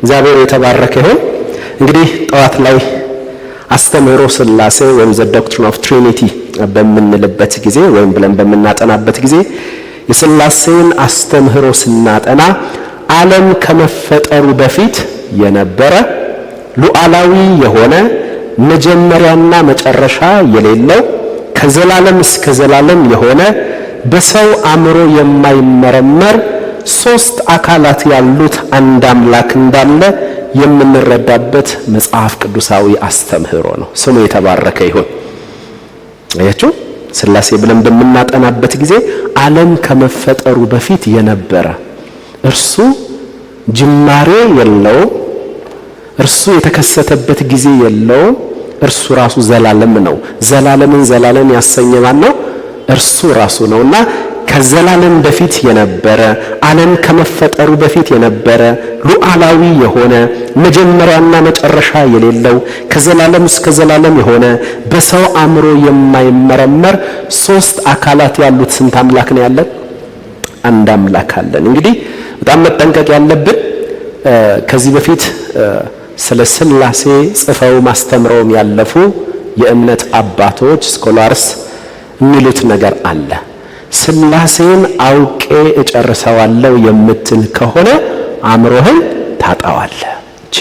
እግዚአብሔር የተባረከ ይሁን። እንግዲህ ጠዋት ላይ አስተምህሮ ሥላሴ ወይም ዘ ዶክትሪን ኦፍ ትሪኒቲ በምንልበት ጊዜ ወይም ብለን በምናጠናበት ጊዜ የሥላሴን አስተምህሮ ስናጠና ዓለም ከመፈጠሩ በፊት የነበረ ሉዓላዊ የሆነ መጀመሪያና መጨረሻ የሌለው ከዘላለም እስከ ዘላለም የሆነ በሰው አእምሮ የማይመረመር ሶስት አካላት ያሉት አንድ አምላክ እንዳለ የምንረዳበት መጽሐፍ ቅዱሳዊ አስተምህሮ ነው። ስሙ የተባረከ ይሁን። አያችሁ፣ ሥላሴ ብለን በምናጠናበት ጊዜ ዓለም ከመፈጠሩ በፊት የነበረ እርሱ ጅማሬ የለው፣ እርሱ የተከሰተበት ጊዜ የለው፣ እርሱ ራሱ ዘላለም ነው። ዘላለምን ዘላለም ያሰኘ ማን ነው? እርሱ ራሱ ነውና ከዘላለም በፊት የነበረ ዓለም ከመፈጠሩ በፊት የነበረ ሉዓላዊ የሆነ መጀመሪያና መጨረሻ የሌለው ከዘላለም እስከ ዘላለም የሆነ በሰው አእምሮ የማይመረመር ሶስት አካላት ያሉት ስንት አምላክ ነው ያለን? አንድ አምላክ አለን። እንግዲህ በጣም መጠንቀቅ ያለብን ከዚህ በፊት ስለ ሥላሴ ጽፈው ማስተምረውም ያለፉ የእምነት አባቶች ስኮላርስ የሚሉት ነገር አለ። ሥላሴን አውቄ እጨርሰዋለሁ የምትል ከሆነ አእምሮህን ታጣዋለህ። እቺ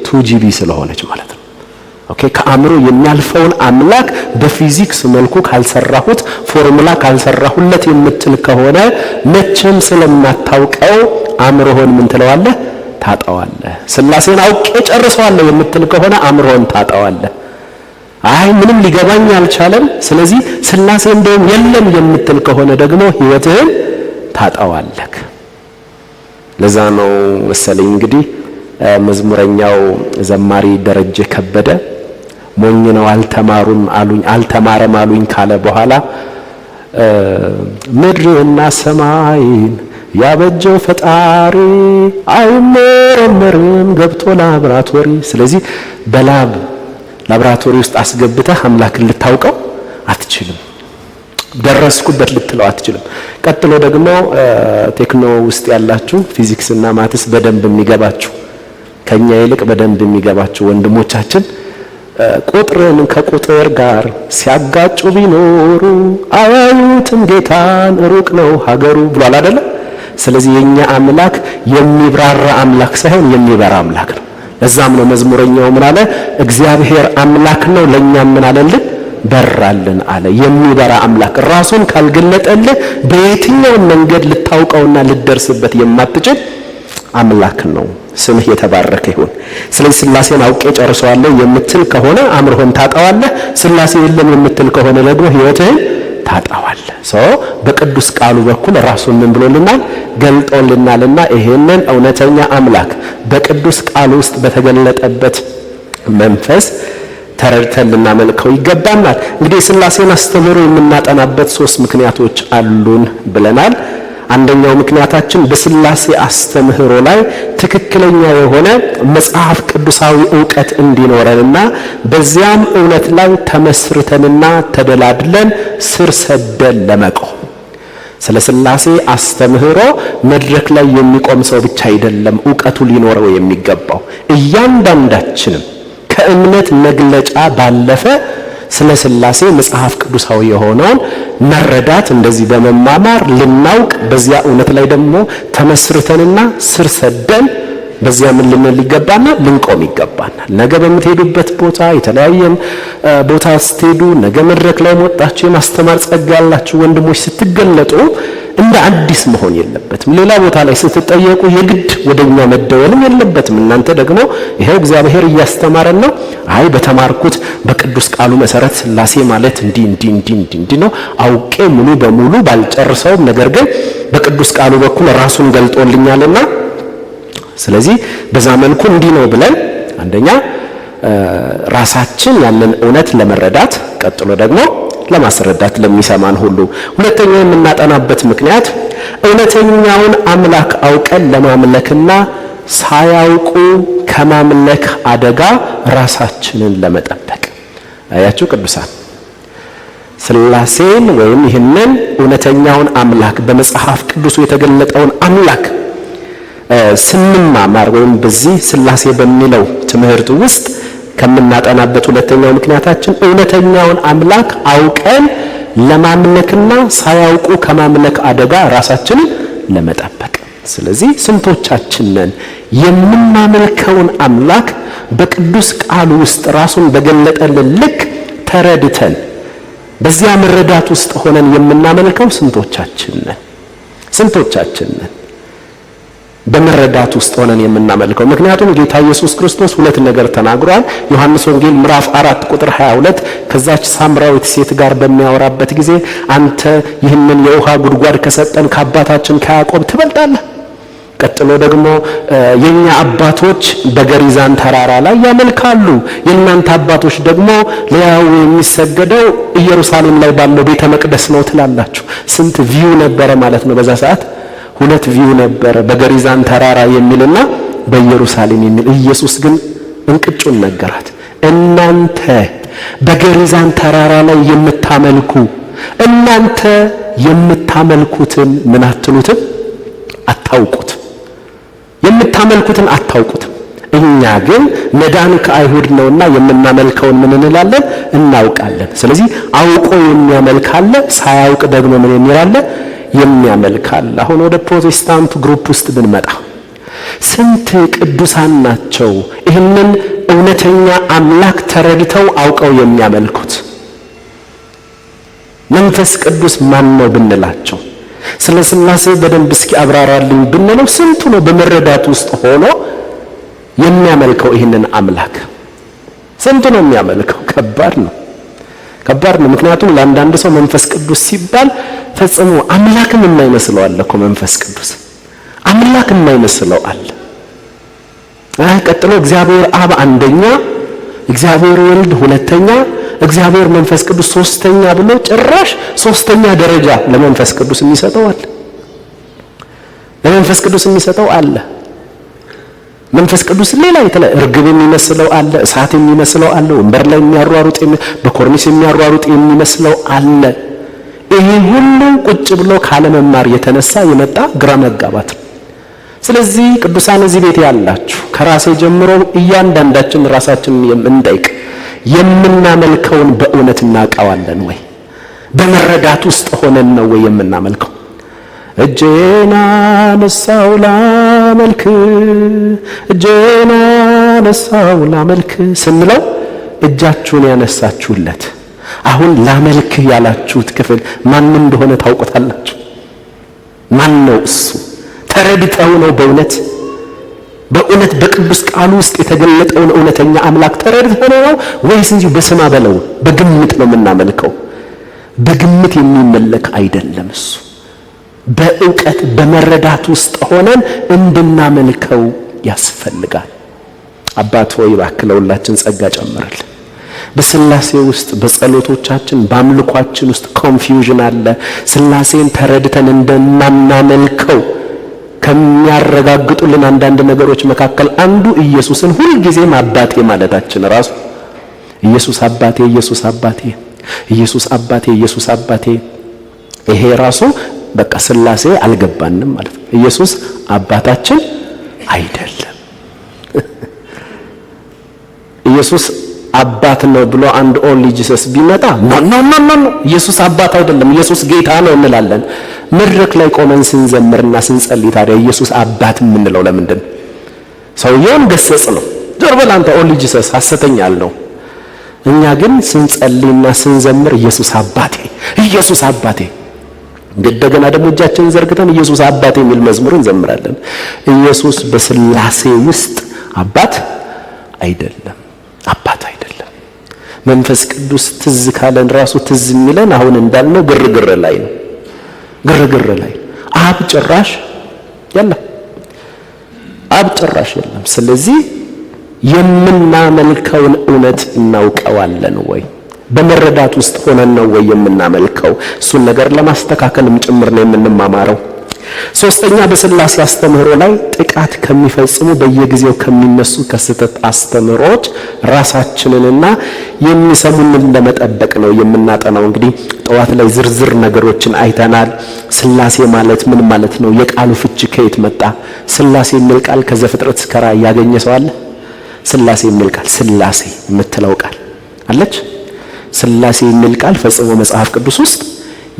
2GB ስለሆነች ማለት ነው። ኦኬ፣ ከአእምሮ የሚያልፈውን አምላክ በፊዚክስ መልኩ ካልሰራሁት ፎርሙላ ካልሰራሁለት የምትል ከሆነ መቼም ስለማታውቀው አእምሮህን ምን ትለዋለህ? ታጣዋለህ። ሥላሴን አውቄ እጨርሰዋለሁ የምትል ከሆነ አእምሮህን ታጣዋለህ። አይ ምንም ሊገባኝ አልቻለም፣ ስለዚህ ሥላሴ እንደውም የለም የምትል ከሆነ ደግሞ ሕይወትህን ታጣዋለህ። ለዛ ነው መሰለኝ እንግዲህ መዝሙረኛው ዘማሪ ደረጀ ከበደ ሞኝ ነው አልተማረም አሉኝ ካለ በኋላ ምድርና ሰማይን ያበጀው ፈጣሪ አይመረመርም ገብቶ ላብራቶሪ። ስለዚህ ላብራቶሪ ውስጥ አስገብተህ አምላክን ልታውቀው አትችልም፣ ደረስኩበት ልትለው አትችልም። ቀጥሎ ደግሞ ቴክኖ ውስጥ ያላችሁ ፊዚክስ እና ማትስ በደንብ የሚገባችሁ ከኛ ይልቅ በደንብ የሚገባችሁ ወንድሞቻችን ቁጥርን ከቁጥር ጋር ሲያጋጩ ቢኖሩ አያዩትም ጌታን ሩቅ ነው ሀገሩ ብሏል አይደለ? ስለዚህ የኛ አምላክ የሚብራራ አምላክ ሳይሆን የሚበራ አምላክ ነው። ለዛም ነው መዝሙረኛው ምን አለ? እግዚአብሔር አምላክ ነው ለኛም ምን አለልን? በራልን አለ። የሚበራ አምላክ ራሱን ካልገለጠልህ በየትኛው መንገድ ልታውቀውና ልደርስበት የማትችል አምላክ ነው። ስምህ የተባረከ ይሁን። ስለዚህ ሥላሴን አውቄ ጨርሰዋለሁ የምትል ከሆነ አእምሮህን ታጣዋለህ። ሥላሴ የለም የምትል ከሆነ ደግሞ ሕይወትህን ታጣዋለህ። በቅዱስ ቃሉ በኩል ራሱን ምን ብሎልናል? ገልጦልናልና ይሄንን እውነተኛ አምላክ በቅዱስ ቃሉ ውስጥ በተገለጠበት መንፈስ ተረድተን ልናመልከው ይገባናል። እንግዲህ ሥላሴን አስተምህሮ የምናጠናበት 3 ምክንያቶች አሉን ብለናል። አንደኛው ምክንያታችን በሥላሴ አስተምህሮ ላይ ትክክለኛ የሆነ መጽሐፍ ቅዱሳዊ ዕውቀት እንዲኖረንና በዚያም እውነት ላይ ተመስርተንና ተደላድለን ስር ሰደን ለመቆም። ስለ ሥላሴ አስተምህሮ መድረክ ላይ የሚቆም ሰው ብቻ አይደለም ዕውቀቱ ሊኖረው የሚገባው። እያንዳንዳችንም ከእምነት መግለጫ ባለፈ ስለ ሥላሴ መጽሐፍ ቅዱሳዊ የሆነውን መረዳት እንደዚህ በመማማር ልናውቅ በዚያ እውነት ላይ ደግሞ ተመስርተንና ስር ሰደን በዚያ ምን ልንል ይገባናል? ልንቆም ይገባናል። ነገ በምትሄዱበት ቦታ የተለያየም ቦታ ስትሄዱ ነገ መድረክ ላይ ወጣችሁ የማስተማር ጸጋ ያላችሁ ወንድሞች ስትገለጡ እንደ አዲስ መሆን የለበትም። ሌላ ቦታ ላይ ስትጠየቁ የግድ ወደኛ መደወልም የለበትም። እናንተ ደግሞ ይሄው እግዚአብሔር እያስተማረን ነው፣ አይ በተማርኩት በቅዱስ ቃሉ መሰረት ሥላሴ ማለት እንዲህ ነው አውቄ ሙሉ በሙሉ ባልጨርሰውም ነገር ግን በቅዱስ ቃሉ በኩል ራሱን ገልጦልኛልና ስለዚህ በዛ መልኩ እንዲህ ነው ብለን አንደኛ ራሳችን ያንን እውነት ለመረዳት ቀጥሎ ደግሞ ለማስረዳት ለሚሰማን ሁሉ። ሁለተኛ የምናጠናበት ምክንያት እውነተኛውን አምላክ አውቀን ለማምለክና ሳያውቁ ከማምለክ አደጋ ራሳችንን ለመጠበቅ። አያችሁ ቅዱሳን፣ ሥላሴን ወይም ይህንን እውነተኛውን አምላክ በመጽሐፍ ቅዱስ የተገለጠውን አምላክ ስንማማር ወይም በዚህ ሥላሴ በሚለው ትምህርት ውስጥ ከምናጠናበት ሁለተኛው ምክንያታችን እውነተኛውን አምላክ አውቀን ለማምለክና ሳያውቁ ከማምለክ አደጋ ራሳችንን ለመጠበቅ። ስለዚህ ስንቶቻችን ነን የምናመልከውን አምላክ በቅዱስ ቃሉ ውስጥ ራሱን በገለጠልን ልክ ተረድተን በዚያ መረዳት ውስጥ ሆነን የምናመልከው? ስንቶቻችን ነን በመረዳት ውስጥ ሆነን የምናመልከው? ምክንያቱም ጌታ ኢየሱስ ክርስቶስ ሁለት ነገር ተናግሯል። ዮሐንስ ወንጌል ምዕራፍ 4 ቁጥር 22 ከዛች ሳምራዊት ሴት ጋር በሚያወራበት ጊዜ አንተ ይህንን የውሃ ጉድጓድ ከሰጠን ከአባታችን ከያዕቆብ ትበልጣለህ። ቀጥሎ ደግሞ የኛ አባቶች በገሪዛን ተራራ ላይ ያመልካሉ፣ የእናንተ አባቶች ደግሞ ለያው የሚሰገደው ኢየሩሳሌም ላይ ባለው ቤተ መቅደስ ነው ትላላችሁ። ስንት ቪው ነበረ ማለት ነው በዛ ሰዓት? ሁለት ቪው ነበረ፣ በገሪዛን ተራራ የሚልና በኢየሩሳሌም የሚል። ኢየሱስ ግን እንቅጩን ነገራት። እናንተ በገሪዛን ተራራ ላይ እናንተ የምታመልኩትን ምን አትሉትም? አታውቁትም። የምታመልኩትን አታውቁትም። እኛ ግን መዳን ከአይሁድ ነውና የምናመልከውን ምን እንላለን? እናውቃለን። ስለዚህ አውቆ የሚያመልክ አለ፣ ሳያውቅ ደግሞ ምን የሚል አለ? የሚያመልክ አለ። አሁን ወደ ፕሮቴስታንቱ ግሩፕ ውስጥ ብንመጣ ስንት ቅዱሳን ናቸው ይህንን እውነተኛ አምላክ ተረድተው አውቀው የሚያመልኩት? መንፈስ ቅዱስ ማን ነው ብንላቸው፣ ስለ ሥላሴ በደንብ እስኪ አብራራልኝ ብንለው ስንቱ ነው በመረዳት ውስጥ ሆኖ የሚያመልከው ይህንን አምላክ? ስንቱ ነው የሚያመልከው? ከባድ ነው። ምክንያቱም ለአንዳንድ ሰው መንፈስ ቅዱስ ሲባል ፈጽሞ አምላክም የማይመስለው አለ እኮ። መንፈስ ቅዱስ አምላክ የማይመስለው አለ። ቀጥሎ እግዚአብሔር አብ አንደኛ፣ እግዚአብሔር ወልድ ሁለተኛ፣ እግዚአብሔር መንፈስ ቅዱስ ሶስተኛ ብሎ ጭራሽ ሶስተኛ ደረጃ ለመንፈስ ቅዱስ የሚሰጠው አለ። መንፈስ ቅዱስ ሌላ እርግብ የሚመስለው አለ፣ እሳት የሚመስለው አለ፣ ወንበር ላይ የሚያሯሩጥ በኮርኒስ የሚያሯሩጥ የሚመስለው አለ። ይሄ ሁሉ ቁጭ ብሎ ካለመማር የተነሳ የመጣ ግራ መጋባት ነው። ስለዚህ ቅዱሳን እዚህ ቤት ያላችሁ ከራሴ ጀምሮ እያንዳንዳችን ራሳችንን የምንጠይቅ የምናመልከውን በእውነት እናውቀዋለን ወይ? በመረዳት ውስጥ ሆነን ነው ወይ የምናመልከው? እጄን አነሳው ላመልክ ስንለው እጃችሁን ያነሳችሁለት አሁን ላመልክህ ያላችሁት ክፍል ማን እንደሆነ ታውቁታላችሁ? ማን ነው እሱ? ተረድተው ነው በእውነት በቅዱስ ቃሉ ውስጥ የተገለጠውን እውነተኛ አምላክ ተረድተው ነው ወይስ እንጂ በስማ በለው በግምት ነው የምናመልከው? በግምት የሚመለክ አይደለም እሱ። በእውቀት በመረዳት ውስጥ ሆነን እንድናመልከው ያስፈልጋል። አባት ሆይ እባክህ ለሁላችን ጸጋ ጨምርልን። በሥላሴ ውስጥ በጸሎቶቻችን በአምልኳችን ውስጥ ኮንፊውዥን አለ። ሥላሴን ተረድተን እንደማናመልከው ከሚያረጋግጡልን አንዳንድ ነገሮች መካከል አንዱ ኢየሱስን ሁልጊዜም አባቴ ማለታችን ራሱ ኢየሱስ አባቴ ይሄ ራሱ በቃ ሥላሴ አልገባንም ማለት ነው። ኢየሱስ አባታችን አይደለም። ኢየሱስ አባት ነው ብሎ አንድ ኦንሊ ጂሰስ ቢመጣ ኖ ኢየሱስ አባት አይደለም ኢየሱስ ጌታ ነው እንላለን። መድረክ ላይ ቆመን ስንዘምርና ስንጸልይ ታዲያ ኢየሱስ አባት የምንለው ለምንድን? ሰውየውን ገሰጽ ነው። ዞር በል አንተ ኦንሊ ጂሰስ ሐሰተኛ አልነው። እኛ ግን ስንጸልይና ስንዘምር ኢየሱስ አባቴ እንደገና ደግሞ እጃችንን ዘርግተን ኢየሱስ አባቴ የሚል መዝሙር እንዘምራለን። ኢየሱስ በሥላሴ ውስጥ አባት አይደለም። መንፈስ ቅዱስ ትዝ ካለን ራሱ ትዝ የሚለን አሁን እንዳልነው ግርግር ላይ ነው። አብ ጭራሽ የለም። ስለዚህ የምናመልከውን እውነት እናውቀዋለን ወይ? በመረዳት ውስጥ ሆነን ነው ወይ የምናመልከው? እሱን ነገር ለማስተካከልም ጭምር ነው የምንማማረው። ሶስተኛ በስላሴ አስተምህሮ ላይ ጥቃት ከሚፈጽሙ በየጊዜው ከሚነሱ ከስህተት አስተምህሮች ራሳችንንና የሚሰሙንን ለመጠበቅ ነው የምናጠናው። እንግዲህ ጠዋት ላይ ዝርዝር ነገሮችን አይተናል። ስላሴ ማለት ምን ማለት ነው? የቃሉ ፍቺ ከየት መጣ? ስላሴ የሚል ቃል ከዘፍጥረት እስከ ራዕይ ያገኘ ሰው አለ? ስላሴ የሚል ቃል ስላሴ የምትለው ቃል አለች? ስላሴ የሚል ቃል ፈጽሞ መጽሐፍ ቅዱስ ውስጥ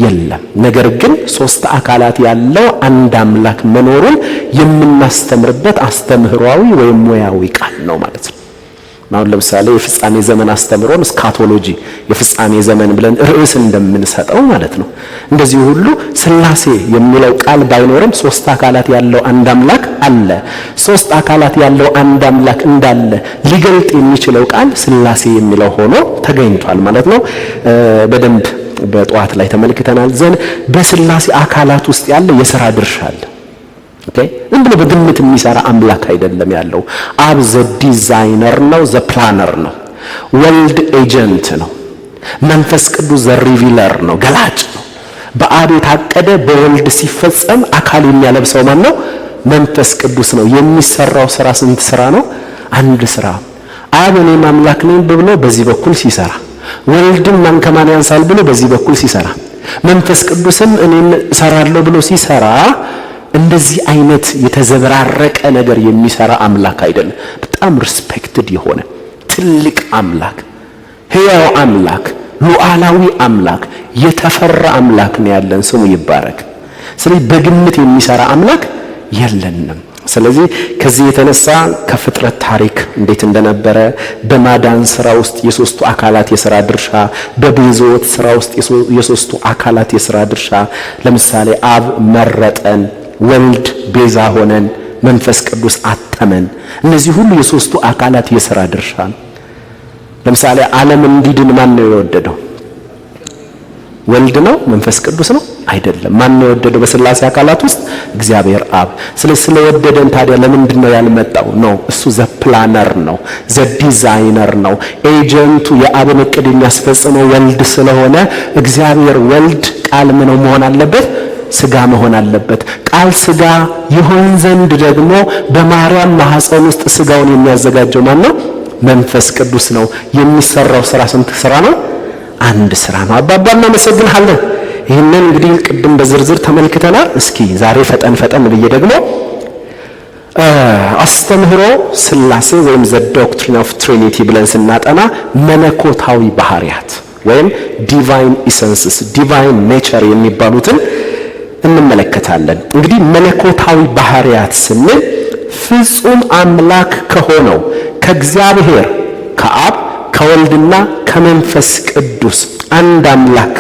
የለም። ነገር ግን ሶስት አካላት ያለው አንድ አምላክ መኖሩን የምናስተምርበት አስተምህሮአዊ ወይም ሙያዊ ቃል ነው ማለት ነው። አሁን ለምሳሌ የፍጻሜ ዘመን አስተምህሮን ስካቶሎጂ የፍጻሜ ዘመን ብለን ርዕስ እንደምንሰጠው ማለት ነው። እንደዚህ ሁሉ ስላሴ የሚለው ቃል ባይኖርም ሶስት አካላት ያለው አንድ አምላክ አለ። ሶስት አካላት ያለው አንድ አምላክ እንዳለ ሊገልጥ የሚችለው ቃል ስላሴ የሚለው ሆኖ ተገኝቷል ማለት ነው። በደንብ በጠዋት ላይ ተመልክተናል። ዘን በስላሴ አካላት ውስጥ ያለ የሥራ ድርሻ አለ። ኦኬ እንዴ በግምት የሚሰራ አምላክ አይደለም ያለው። አብ ዘ ዲዛይነር ነው፣ ዘ ፕላነር ነው። ወልድ ኤጀንት ነው። መንፈስ ቅዱስ ዘ ሪቪለር ነው፣ ገላጭ ነው። በአብ የታቀደ በወልድ ሲፈጸም አካል የሚያለብሰው ማን ነው? መንፈስ ቅዱስ ነው። የሚሰራው ስራ ስንት ስራ ነው? አንድ ስራ። አብ እኔም አምላክ ነኝ ብሎ በዚህ በኩል ሲሰራ፣ ወልድም ማን ከማን ያንሳል ብሎ በዚህ በኩል ሲሰራ፣ መንፈስ ቅዱስም እኔም እሰራለሁ ብሎ ሲሰራ እንደዚህ አይነት የተዘበራረቀ ነገር የሚሰራ አምላክ አይደለም። በጣም ሪስፔክትድ የሆነ ትልቅ አምላክ፣ ሕያው አምላክ፣ ሉዓላዊ አምላክ፣ የተፈራ አምላክ ነው ያለን። ስሙ ይባረክ። ስለዚህ በግምት የሚሰራ አምላክ የለንም። ስለዚህ ከዚህ የተነሳ ከፍጥረት ታሪክ እንዴት እንደነበረ፣ በማዳን ስራ ውስጥ የሶስቱ አካላት የሥራ ድርሻ፣ በቤዛዎት ስራ ውስጥ የሶስቱ አካላት የሥራ ድርሻ፣ ለምሳሌ አብ መረጠን፣ ወልድ ቤዛ ሆነን፣ መንፈስ ቅዱስ አጠመን። እነዚህ ሁሉ የሶስቱ አካላት የሥራ ድርሻ ነው። ለምሳሌ ዓለም እንዲድን ማን ነው የወደደው? ወልድ ነው? መንፈስ ቅዱስ ነው? አይደለም። ማን ነው የወደደው? በስላሴ አካላት ውስጥ እግዚአብሔር አብ። ስለወደደን ታዲያ ለምንድን ነው ያልመጣው? ነው እሱ ዘ ፕላነር ነው፣ ዘ ዲዛይነር ነው። ኤጀንቱ የአብን ዕቅድ የሚያስፈጽመው ወልድ ስለሆነ እግዚአብሔር ወልድ ቃል ምን መሆን አለበት? ስጋ መሆን አለበት። ቃል ስጋ ይሆን ዘንድ ደግሞ በማርያም ማህፀን ውስጥ ስጋውን የሚያዘጋጀው ማን ነው? መንፈስ ቅዱስ ነው። የሚሰራው ስራ ስንት ስራ ነው? አንድ ስራ ነው። አባባ እናመሰግንሃለን። ይህንን እንግዲህ ቅድም በዝርዝር ተመልክተናል። እስኪ ዛሬ ፈጠን ብዬ ደግሞ አስተምህሮ ስላሴ ወይም ዘ ዶክትሪን ኦፍ ትሪኒቲ ብለን ስናጠና መለኮታዊ ባህሪያት ወይም ዲቫይን ኢሰንስስ፣ ዲቫይን ኔቸር የሚባሉትን እንመለከታለን። እንግዲህ መለኮታዊ ባህሪያት ስንል ፍጹም አምላክ ከሆነው ከእግዚአብሔር ከአብ ከወልድና ከመንፈስ ቅዱስ አንድ አምላክ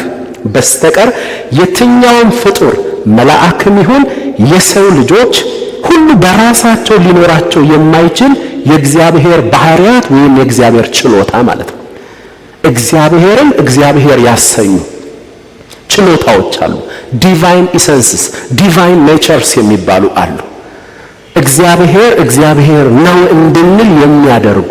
በስተቀር የትኛውም ፍጡር መልአክም ይሁን የሰው ልጆች ሁሉ በራሳቸው ሊኖራቸው የማይችል የእግዚአብሔር ባህሪያት ወይም የእግዚአብሔር ችሎታ ማለት ነው። እግዚአብሔርን እግዚአብሔር ያሰኙ ችሎታዎች አሉ። ዲቫይን ኢሰንስስ፣ ዲቫይን ኔቸርስ የሚባሉ አሉ። እግዚአብሔር ነው እንድንል የሚያደርጉ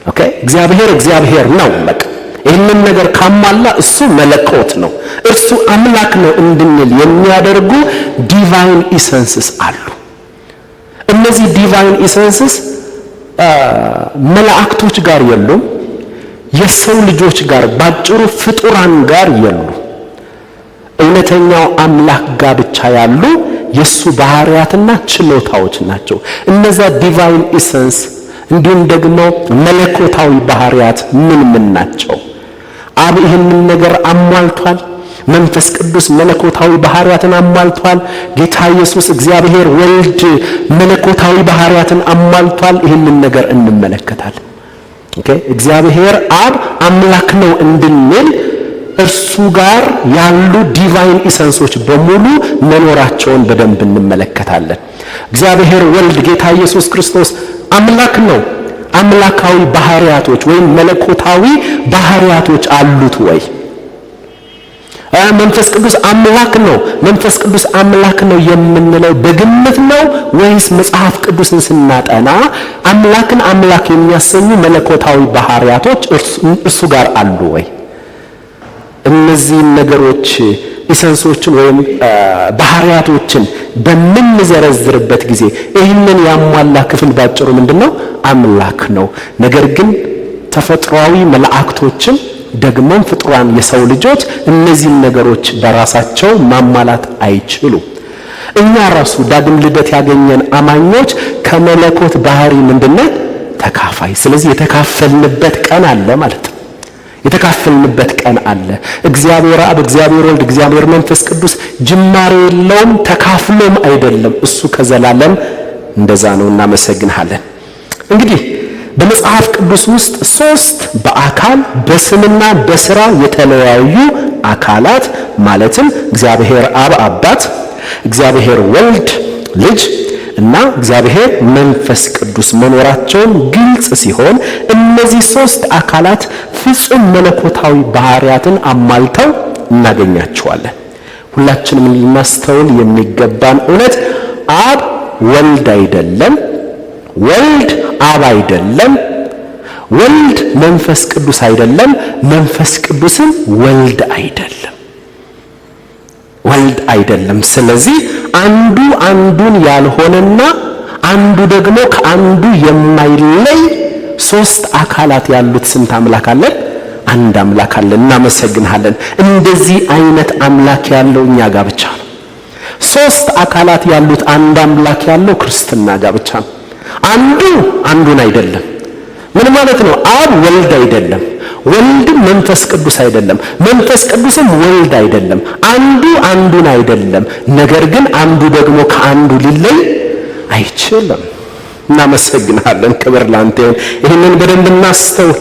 ኦኬ። እግዚአብሔር ነው። በቃ ይህንን ነገር ካሟላ እሱ መለኮት ነው፣ እርሱ አምላክ ነው እንድንል የሚያደርጉ ዲቫይን ኢሰንስስ አሉ። እነዚህ ዲቫይን ኢሰንስስ መላእክቶች ጋር የሉም፣ የሰው ልጆች ጋር ባጭሩ ፍጡራን ጋር የሉ። እውነተኛው አምላክ ጋር ብቻ ያሉ የሱ ባህሪያትና ችሎታዎች ናቸው። እነዛ ዲቫይን ኢሰንስ እንዲሁም ደግሞ መለኮታዊ ባህሪያት ምን ናቸው? አብ ይህንን ነገር አሟልቷል። መንፈስ ቅዱስ መለኮታዊ ባህሪያትን አሟልቷል። ጌታ ኢየሱስ እግዚአብሔር ወልድ መለኮታዊ ባህሪያትን አሟልቷል። ይህንን ነገር እንመለከታለን። ኦኬ እግዚአብሔር አብ አምላክ ነው እንድንል እርሱ ጋር ያሉ ዲቫይን ኢሰንሶች በሙሉ መኖራቸውን በደንብ እንመለከታለን። እግዚአብሔር ወልድ ጌታ ኢየሱስ ክርስቶስ አምላክ ነው። አምላካዊ ባህሪያቶች ወይም መለኮታዊ ባህሪያቶች አሉት ወይ? መንፈስ ቅዱስ አምላክ ነው። መንፈስ ቅዱስ አምላክ ነው የምንለው በግምት ነው ወይስ መጽሐፍ ቅዱስን ስናጠና አምላክን አምላክ የሚያሰኙ መለኮታዊ ባህሪያቶች እርሱ ጋር አሉ ወይ? እነዚህ ነገሮች ኢሰንሶችን ወይም ባህሪያቶችን በምንዘረዝርበት ጊዜ ይህንን ያሟላ ክፍል ባጭሩ ምንድነው? አምላክ ነው። ነገር ግን ተፈጥሯዊ መላእክቶችም ደግሞም ፍጡራን የሰው ልጆች እነዚህን ነገሮች በራሳቸው ማሟላት አይችሉም። እኛ ራሱ ዳግም ልደት ያገኘን አማኞች ከመለኮት ባህሪ ምንድነው? ተካፋይ። ስለዚህ የተካፈልንበት ቀን አለ ማለት ነው። የተካፈልንበት ቀን አለ። እግዚአብሔር አብ፣ እግዚአብሔር ወልድ፣ እግዚአብሔር መንፈስ ቅዱስ ጅማሬ የለውም፣ ተካፍሎም አይደለም። እሱ ከዘላለም እንደዛ ነው። እናመሰግናለን። እንግዲህ በመጽሐፍ ቅዱስ ውስጥ ሶስት በአካል በስምና በስራ የተለያዩ አካላት ማለትም እግዚአብሔር አብ አባት፣ እግዚአብሔር ወልድ ልጅ እና እግዚአብሔር መንፈስ ቅዱስ መኖራቸውን ግልጽ ሲሆን እነዚህ ሶስት አካላት ፍጹም መለኮታዊ ባህሪያትን አሟልተው እናገኛቸዋለን። ሁላችንም ልናስተውል የሚገባን እውነት አብ ወልድ አይደለም፣ ወልድ አብ አይደለም፣ ወልድ መንፈስ ቅዱስ አይደለም፣ መንፈስ ቅዱስም ወልድ አይደለም፣ ወልድ አይደለም። ስለዚህ አንዱ አንዱን ያልሆነና አንዱ ደግሞ ከአንዱ የማይለይ ሶስት አካላት ያሉት ስንት አምላክ አለን? አንድ አምላክ አለን። እናመሰግናለን። እንደዚህ አይነት አምላክ ያለው እኛ ጋር ብቻ ነው። ሶስት አካላት ያሉት አንድ አምላክ ያለው ክርስትና ጋር ብቻ ነው። አንዱ አንዱን አይደለም። ምን ማለት ነው? አብ ወልድ አይደለም፣ ወልድም መንፈስ ቅዱስ አይደለም፣ መንፈስ ቅዱስም ወልድ አይደለም። አንዱ አንዱን አይደለም። ነገር ግን አንዱ ደግሞ ከአንዱ ሊለይ አይችልም። እናመሰግናለን። ክብር ላንተ ይሁን። ይህንን በደንብ እናስተውል።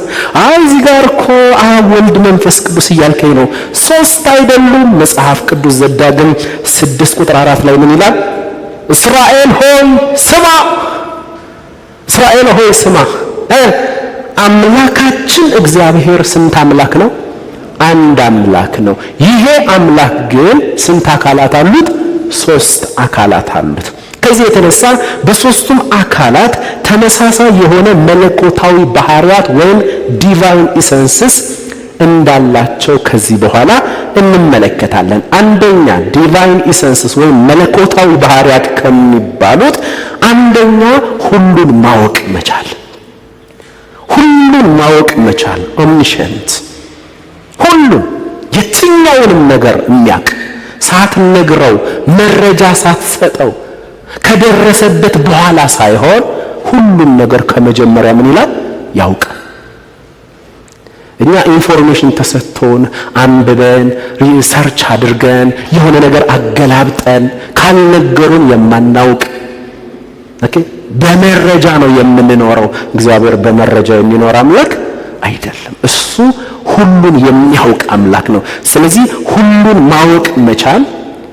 እዚህ ጋር እኮ አብ ወልድ መንፈስ ቅዱስ እያልከኝ ነው። ሶስት አይደሉም። መጽሐፍ ቅዱስ ዘዳግም 6 ቁጥር 4 ላይ ምን ይላል? እስራኤል ሆይ ስማ፣ እስራኤል ሆይ ስማ። አምላካችን እግዚአብሔር ስንት አምላክ ነው? አንድ አምላክ ነው። ይሄ አምላክ ግን ስንት አካላት አሉት? ሶስት አካላት አሉት። ከዚህ የተነሳ በሶስቱም አካላት ተመሳሳይ የሆነ መለኮታዊ ባህሪያት ወይም ዲቫይን ኢሰንስስ እንዳላቸው ከዚህ በኋላ እንመለከታለን። አንደኛ ዲቫይን ኢሰንስስ ወይም መለኮታዊ ባህሪያት ከሚባሉት አንደኛ ሁሉን ማወቅ መቻል። ሁሉን ማወቅ መቻል፣ ኦምኒሸንት፣ ሁሉን የትኛውንም ነገር የሚያውቅ ሳትነግረው መረጃ ሳትሰጠው ከደረሰበት በኋላ ሳይሆን ሁሉን ነገር ከመጀመሪያ ምን ይላል? ያውቃል። እኛ ኢንፎርሜሽን ተሰጥቶን አንብበን ሪሰርች አድርገን የሆነ ነገር አገላብጠን ካልነገሩን የማናውቅ በመረጃ ነው የምንኖረው። እግዚአብሔር በመረጃ የሚኖር አምላክ አይደለም። እሱ ሁሉን የሚያውቅ አምላክ ነው። ስለዚህ ሁሉን ማወቅ መቻል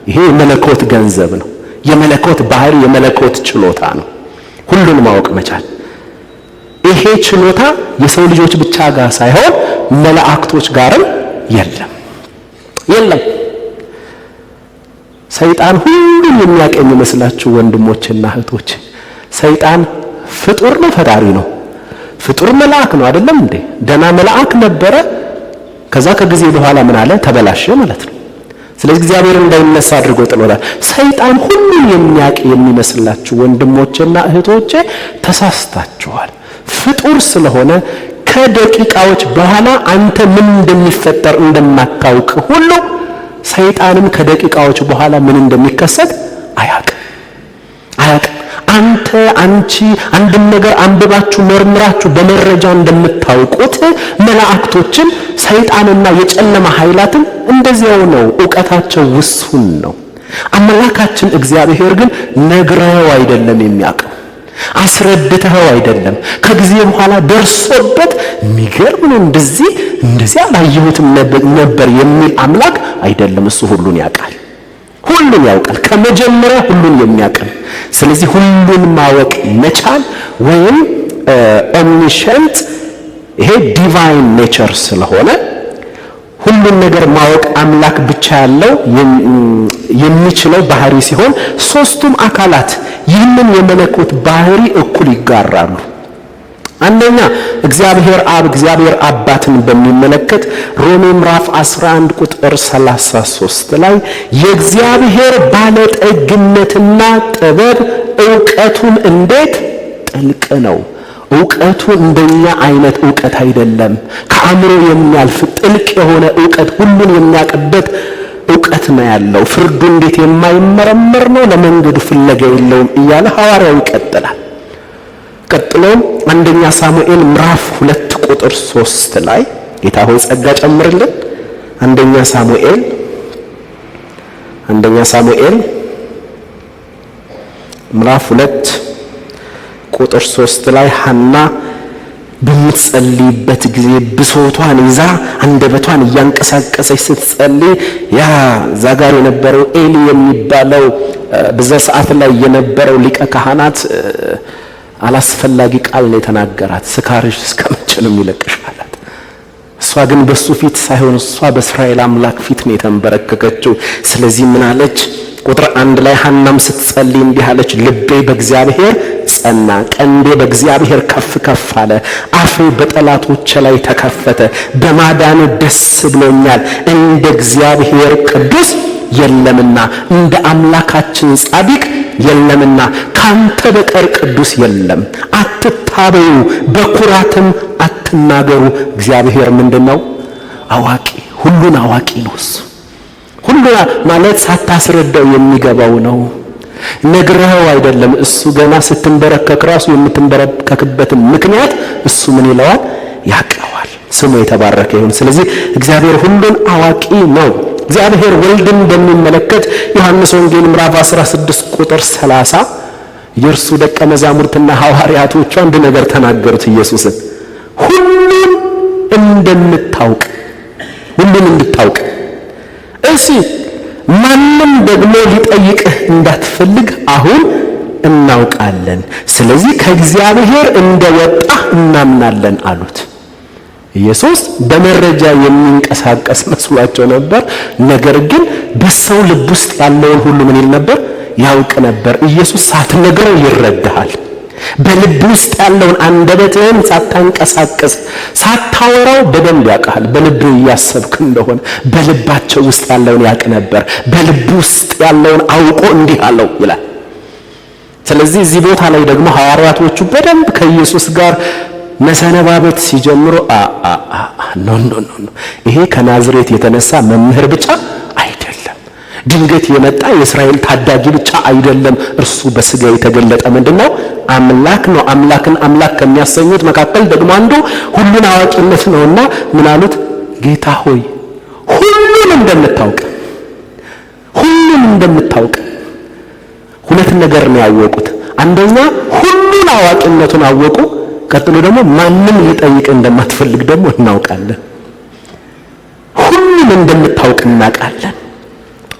ይሄ የመለኮት ገንዘብ ነው። የመለኮት ባህሪ፣ የመለኮት ችሎታ ነው። ሁሉን ማወቅ መቻል። ይሄ ችሎታ የሰው ልጆች ብቻ ጋር ሳይሆን መላእክቶች ጋርም የለም። ሰይጣን ሁሉን የሚያውቅ የሚመስላችሁ ወንድሞችና እህቶች፣ ሰይጣን ፍጡር ነው? ፈጣሪ ነው? ፍጡር መልአክ ነው አይደለም እንዴ? ደና መልአክ ነበረ። ከዛ ከጊዜ በኋላ ምን አለ? ተበላሸ ማለት ነው። ስለዚህ እግዚአብሔር እንዳይነሳ አድርጎ ጥሎታል። ሰይጣን ሁሉን የሚያውቅ የሚመስላችሁ ወንድሞችና እህቶቼ ተሳስታችኋል። ፍጡር ስለሆነ ከደቂቃዎች በኋላ አንተ ምን እንደሚፈጠር እንደማታውቅ ሁሉ ሰይጣንም ከደቂቃዎች በኋላ ምን እንደሚከሰት አያውቅም። አንቺ አንድን ነገር አንብባችሁ መርምራችሁ በመረጃ እንደምታውቁት መላእክቶችን ሰይጣንና የጨለማ ኃይላትን እንደዚያው ነው። ዕውቀታቸው ውሱን ነው። አምላካችን እግዚአብሔር ግን ነግረኸው አይደለም የሚያውቀው፣ አስረድተኸው አይደለም፣ ከጊዜ በኋላ ደርሶበት የሚገርም ነው እንደዚህ አላየሁትም ነበር የሚል አምላክ አይደለም። እሱ ሁሉን ያውቃል፣ ሁሉን ያውቃል፣ ከመጀመሪያ ሁሉን የሚያውቅ። ስለዚህ ሁሉን ማወቅ መቻል ወይም ኦምኒሸንት ይሄ ዲቫይን ኔቸር ስለሆነ ሁሉን ነገር ማወቅ አምላክ ብቻ ያለው የሚችለው ባህሪ ሲሆን ሶስቱም አካላት ይህንን የመለኮት ባህሪ እኩል ይጋራሉ። አንደኛ እግዚአብሔር አብ እግዚአብሔር አባትን በሚመለከት ሮሜ ምዕራፍ 11 ቁጥር 33 ላይ የእግዚአብሔር ባለጠግነትና ጥበብ ዕውቀቱም እንዴት ጥልቅ ነው። ዕውቀቱ እንደኛ አይነት ዕውቀት አይደለም። ከአእምሮ የሚያልፍ ጥልቅ የሆነ ዕውቀት፣ ሁሉን የሚያውቅበት ዕውቀት ነው ያለው። ፍርዱ እንዴት የማይመረመር ነው፣ ለመንገዱ ፍለጋ የለውም እያለ ሐዋርያው ይቀጥላል። ቀጥሎም አንደኛ ሳሙኤል ምዕራፍ 2 ቁጥር 3 ላይ ጌታ ሆይ ጸጋ ጨምርልን። አንደኛ ሳሙኤል ምዕራፍ 2 ቁጥር 3 ላይ ሐና በምትጸልይበት ጊዜ ብሶቷን ይዛ አንደበቷን እያንቀሳቀሰች ስትጸልይ ያ ዛጋር የነበረው ኤሊ የሚባለው በዛ ሰዓት ላይ የነበረው ሊቀ ካህናት አላስፈላጊ ቃል ነው የተናገራት። ስካርሽ እስከመቼ ነው የሚለቅሽ አላት። እሷ ግን በሱ ፊት ሳይሆን እሷ በእስራኤል አምላክ ፊት ነው የተንበረከከችው። ስለዚህ ምን አለች? ቁጥር 1 ላይ ሐናም ስትጸልይ እንዲህ አለች፣ ልቤ በእግዚአብሔር ጸና፣ ቀንዴ በእግዚአብሔር ከፍ ከፍ አለ፣ አፌ በጠላቶቼ ላይ ተከፈተ፣ በማዳን ደስ ብሎኛል። እንደ እግዚአብሔር ቅዱስ የለምና፣ እንደ አምላካችን ጻድቅ የለምና፣ ካንተ በቀር ቅዱስ የለም። አትታበዩ፣ በኩራትም አትናገሩ። እግዚአብሔር ምንድነው? አዋቂ፣ ሁሉን አዋቂ ነው። እሱ ሁሉ ማለት ሳታስረዳው የሚገባው ነው። ነግረኸው አይደለም። እሱ ገና ስትንበረከክ ራሱ የምትንበረከክበትን ምክንያት እሱ ምን ይለዋል? ያውቀዋል። ስሙ የተባረከ ይሁን። ስለዚህ እግዚአብሔር ሁሉን አዋቂ ነው። እግዚአብሔር ወልድን በሚመለከት ዮሐንስ ወንጌል ምዕራፍ 16 ቁጥር 30 የእርሱ ደቀ መዛሙርትና ሐዋርያቶቹ አንድ ነገር ተናገሩት ኢየሱስን፣ ሁሉን እንድታውቅ እሺ ማንም ደግሞ ሊጠይቅህ እንዳትፈልግ አሁን እናውቃለን። ስለዚህ ከእግዚአብሔር እንደወጣ እናምናለን አሉት። ኢየሱስ በመረጃ የሚንቀሳቀስ መስሏቸው ነበር። ነገር ግን በሰው ልብ ውስጥ ያለውን ሁሉ ምን ይል ነበር? ያውቅ ነበር። ኢየሱስ ሳትነግረው ይረዳሃል። በልብ ውስጥ ያለውን አንደበትህን ሳታንቀሳቀስ ሳታወራው በደንብ ያውቃል። በልብ እያሰብክ እንደሆነ በልባቸው ውስጥ ያለውን ያውቅ ነበር። በልብ ውስጥ ያለውን አውቆ እንዲህ አለው ይላል። ስለዚህ እዚህ ቦታ ላይ ደግሞ ሐዋርያቶቹ በደንብ ከኢየሱስ ጋር መሰነባበት ሲጀምሩ ኖ ይሄ ከናዝሬት የተነሳ መምህር ብቻ አይደለም፣ ድንገት የመጣ የእስራኤል ታዳጊ ብቻ አይደለም። እርሱ በስጋ የተገለጠ ምንድነው? አምላክ ነው። አምላክን አምላክ ከሚያሰኙት መካከል ደግሞ አንዱ ሁሉን አዋቂነት ነውና ምን አሉት? ጌታ ሆይ ሁሉን እንደምታውቅ ሁለት ነገር ነው ያወቁት። አንደኛ ሁሉን አዋቂነቱን አወቁ። ቀጥሎ ደግሞ ማንም ሊጠይቅ እንደማትፈልግ ደግሞ እናውቃለን። ሁሉን እንደምታውቅ እናውቃለን።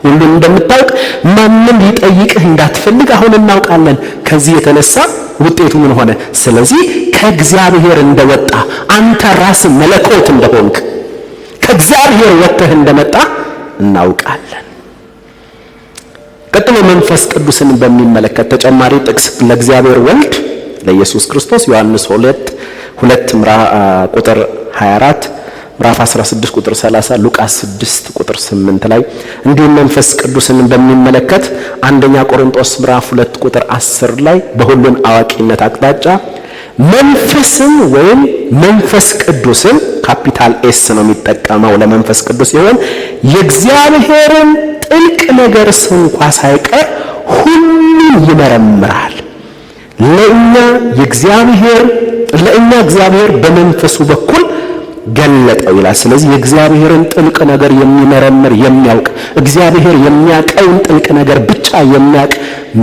ሁሉን እንደምታውቅ ማንም ሊጠይቅህ እንዳትፈልግ አሁን እናውቃለን። ከዚህ የተነሳ ውጤቱ ምን ሆነ? ስለዚህ ከእግዚአብሔር እንደወጣ አንተ ራስህ መለኮት እንደሆንክ ከእግዚአብሔር ወጥተህ እንደመጣ እናውቃለን። ቀጥሎ መንፈስ ቅዱስን በሚመለከት ተጨማሪ ጥቅስ ለእግዚአብሔር ወልድ ለኢየሱስ ክርስቶስ ዮሐንስ 2 ቁጥር 24 ምዕራፍ 16 ቁጥር 30 ሉቃስ 6 ቁጥር 8 ላይ እንዲሁም መንፈስ ቅዱስን በሚመለከት አንደኛ ቆሮንቶስ ምዕራፍ 2 ቁጥር 10 ላይ በሁሉን አዋቂነት አቅጣጫ መንፈስን ወይም መንፈስ ቅዱስን ካፒታል ኤስ ነው የሚጠቀመው ለመንፈስ ቅዱስ ይሆን የእግዚአብሔርን ጥልቅ ነገር እንኳ ሳይቀር ሁሉን ይመረምራል። ለእኛ እግዚአብሔር በመንፈሱ በኩል ገለጠው ይላል። ስለዚህ የእግዚአብሔርን ጥልቅ ነገር የሚመረምር የሚያውቅ እግዚአብሔር የሚያውቀውን ጥልቅ ነገር ብቻ የሚያውቅ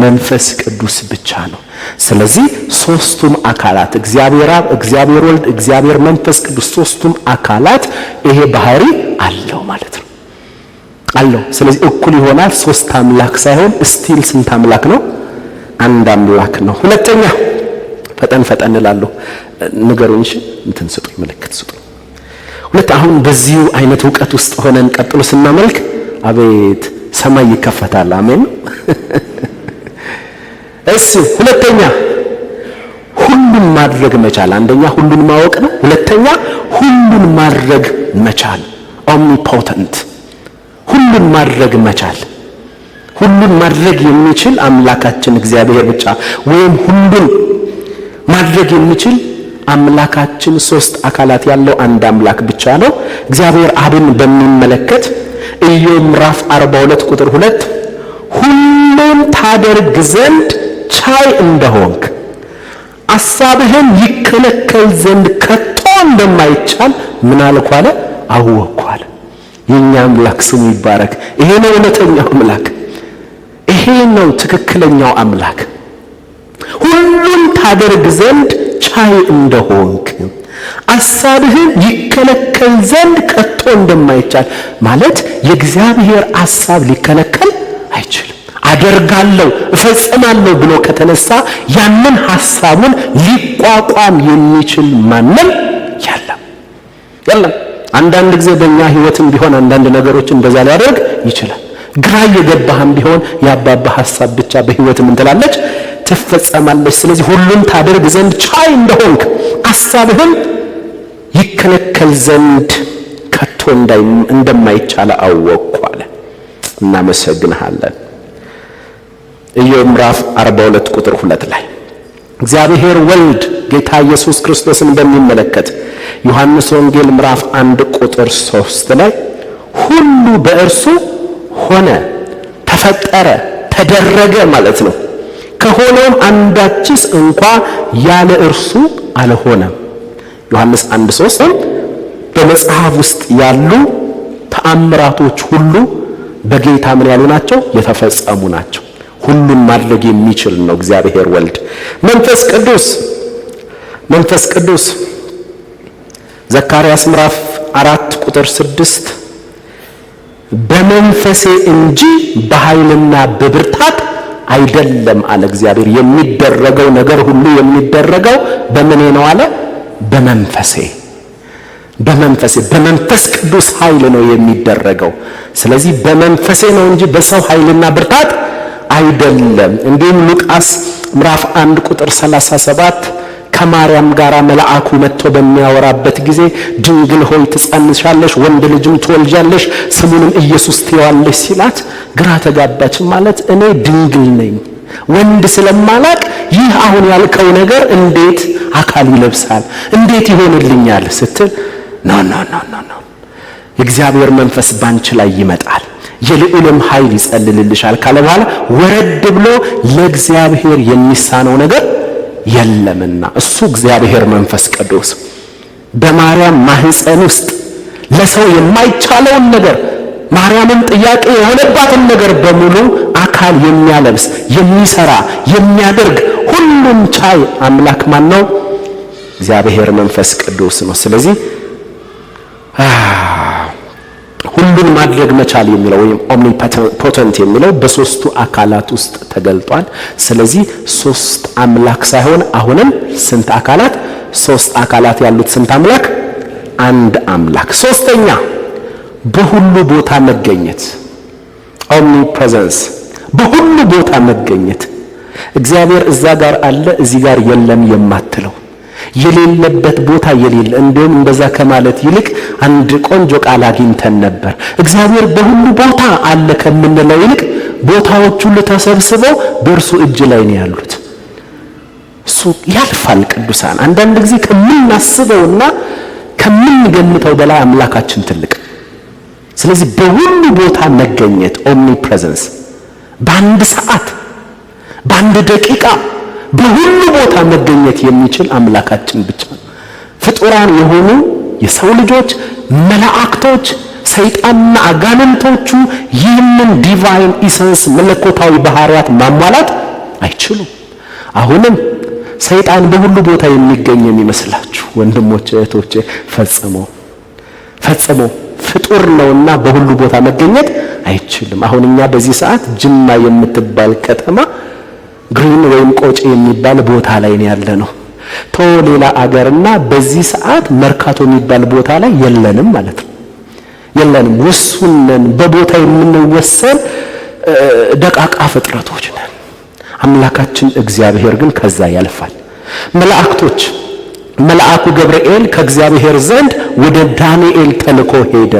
መንፈስ ቅዱስ ብቻ ነው። ስለዚህ ሶስቱም አካላት እግዚአብሔር አብ፣ እግዚአብሔር ወልድ፣ እግዚአብሔር መንፈስ ቅዱስ ሶስቱም አካላት ይሄ ባህሪ አለው ማለት ነው አለው። ስለዚህ እኩል ይሆናል። ሶስት አምላክ ሳይሆን ስቲል ስንት አምላክ ነው? አንድ አምላክ ነው። ሁለተኛ ፈጠን እላለሁ ንገሩኝ። እሺ እንትን ስጡኝ፣ ምልክት ስጡኝ። አሁን በዚሁ አይነት ዕውቀት ውስጥ ሆነን ቀጥሎ ስናመልክ አቤት ሰማይ ይከፈታል። አሜን። እሺ ሁለተኛ ሁሉ ሁሉን ማድረግ መቻል። አንደኛ ሁሉን ማወቅ ነው። ሁለተኛ ሁሉን ማድረግ መቻል። ኦምኒፖተንት፣ ሁሉን ማድረግ መቻል። ሁሉን ማድረግ የሚችል አምላካችን እግዚአብሔር ብቻ፣ ወይም ሁሉን ማድረግ የሚችል አምላካችን ሶስት አካላት ያለው አንድ አምላክ ብቻ ነው። እግዚአብሔር አብን በሚመለከት ኢዮብ ምዕራፍ 42 ቁጥር 2 ሁሉን ታደርግ ዘንድ ቻይ እንደሆንክ አሳብህን ይከለከል ዘንድ ከቶ እንደማይቻል ምን አልኩ አለ? አወቅኩ አለ። የኛ አምላክ ስሙ ይባረክ። ይሄ ነው እውነተኛው አምላክ። ይሄ ነው ትክክለኛው አምላክ። ሁሉን ታደርግ ዘንድ ቻይ እንደሆንክ አሳብህን ይከለከል ዘንድ ከቶ እንደማይቻል ማለት የእግዚአብሔር ሐሳብ ሊከለከል አይችልም። አደርጋለሁ እፈጽማለሁ ብሎ ከተነሳ ያንን ሐሳቡን ሊቋቋም የሚችል ማንም የለም። አንዳንድ ጊዜ በእኛ ህይወትም ቢሆን አንዳንድ ነገሮችን እንደዛ ሊያደርግ ይችላል። ግራ የገባህም ቢሆን የአባባ ሐሳብ ብቻ በህይወት ምን ትላለች? ትፈጸማለች። ስለዚህ ሁሉን ታደርግ ዘንድ ቻይ እንደሆንክ ሐሳብህን ይከለከል ዘንድ ከቶ እንደማይቻል አወቅኩ አለ። እናመሰግንሃለን። ኢዮብ ምዕራፍ 42 ቁጥር 2 ላይ እግዚአብሔር ወልድ ጌታ ኢየሱስ ክርስቶስን በሚመለከት ዮሐንስ ወንጌል ምዕራፍ 1 ቁጥር 3 ላይ ሁሉ በእርሱ ሆነ፣ ተፈጠረ፣ ተደረገ ማለት ነው። ከሆነውም አንዳችስ እንኳ ያለ እርሱ አልሆነም። ዮሐንስ 1:3 በመጽሐፍ ውስጥ ያሉ ተአምራቶች ሁሉ በጌታ ምን ያሉ ናቸው? የተፈጸሙ ናቸው። ሁሉን ማድረግ የሚችል ነው እግዚአብሔር ወልድ። መንፈስ ቅዱስ ዘካርያስ ምዕራፍ 4 ቁጥር 6 በመንፈሴ እንጂ በኃይልና በብርታት አይደለም አለ እግዚአብሔር። የሚደረገው ነገር ሁሉ የሚደረገው በምኔ ነው አለ? በመንፈስ ቅዱስ ኃይል ነው የሚደረገው። ስለዚህ በመንፈሴ ነው እንጂ በሰው ኃይልና ብርታት አይደለም። እንዲሁም ሉቃስ ምዕራፍ 1 ቁጥር 37 ከማርያም ጋር መልአኩ መጥቶ በሚያወራበት ጊዜ ድንግል ሆይ ትጸንሻለሽ፣ ወንድ ልጅም ትወልጃለሽ፣ ስሙንም ኢየሱስ ትይዋለሽ ሲላት ግራ ተጋባች። ማለት እኔ ድንግል ነኝ ወንድ ስለማላቅ ይህ አሁን ያልከው ነገር እንዴት አካል ይለብሳል? እንዴት ይሆንልኛል ስትል ኖ የእግዚአብሔር መንፈስ ባንቺ ላይ ይመጣል፣ የልዑልም ኃይል ይጸልልልሻል ካለ በኋላ ወረድ ብሎ ለእግዚአብሔር የሚሳነው ነገር የለምና እሱ እግዚአብሔር መንፈስ ቅዱስ በማርያም ማህፀን ውስጥ ለሰው የማይቻለውን ነገር ማርያምን ጥያቄ የሆነባትን ነገር በሙሉ አካል የሚያለብስ የሚሰራ የሚያደርግ ሁሉን ቻይ አምላክ ማን ነው? እግዚአብሔር መንፈስ ቅዱስ ነው። ስለዚህ ሁሉን ማድረግ መቻል የሚለው ወይም ኦምኒፖተንት የሚለው በሶስቱ አካላት ውስጥ ተገልጧል። ስለዚህ ሶስት አምላክ ሳይሆን አሁንም ስንት አካላት? ሶስት አካላት ያሉት ስንት አምላክ? አንድ አምላክ። ሶስተኛ በሁሉ ቦታ መገኘት፣ ኦምኒፕሬዘንስ፣ በሁሉ ቦታ መገኘት። እግዚአብሔር እዛ ጋር አለ እዚህ ጋር የለም የማትለው የሌለበት ቦታ የሌለ። እንደውም እንደዛ ከማለት ይልቅ አንድ ቆንጆ ቃል አግኝተን ነበር። እግዚአብሔር በሁሉ ቦታ አለ ከምንለው ይልቅ ቦታዎች ሁሉ ተሰብስበው በእርሱ እጅ ላይ ነው ያሉት። እሱ ያልፋል። ቅዱሳን አንዳንድ ጊዜ ከምናስበውና ከምንገምተው በላይ አምላካችን ትልቅ። ስለዚህ በሁሉ ቦታ መገኘት ኦምኒፕሬዘንስ፣ በአንድ ሰዓት በአንድ ደቂቃ በሁሉ ቦታ መገኘት የሚችል አምላካችን ብቻ ነው። ፍጡራን የሆኑ የሰው ልጆች፣ መላእክቶች፣ ሰይጣንና አጋንንቶቹ ይህንን ዲቫይን ኢሰንስ መለኮታዊ ባህሪያት ማሟላት አይችሉም። አሁንም ሰይጣን በሁሉ ቦታ የሚገኝ የሚመስላችሁ ወንድሞቼ እህቶቼ፣ ፈጽሞ ፍጡር ነውና በሁሉ ቦታ መገኘት አይችልም። አሁን እኛ በዚህ ሰዓት ጅማ የምትባል ከተማ ግሪን ወይም ቆጬ የሚባል ቦታ ላይ ነው ያለነው። ሌላ አገርና በዚህ ሰዓት መርካቶ የሚባል ቦታ ላይ የለንም ማለት ነው። የለንም፣ ውሱን ነን። በቦታ የምንወሰን ደቃቃ ፍጥረቶች ነን። አምላካችን እግዚአብሔር ግን ከዛ ያልፋል። መላእክቶች መልአኩ ገብርኤል ከእግዚአብሔር ዘንድ ወደ ዳንኤል ተልኮ ሄደ።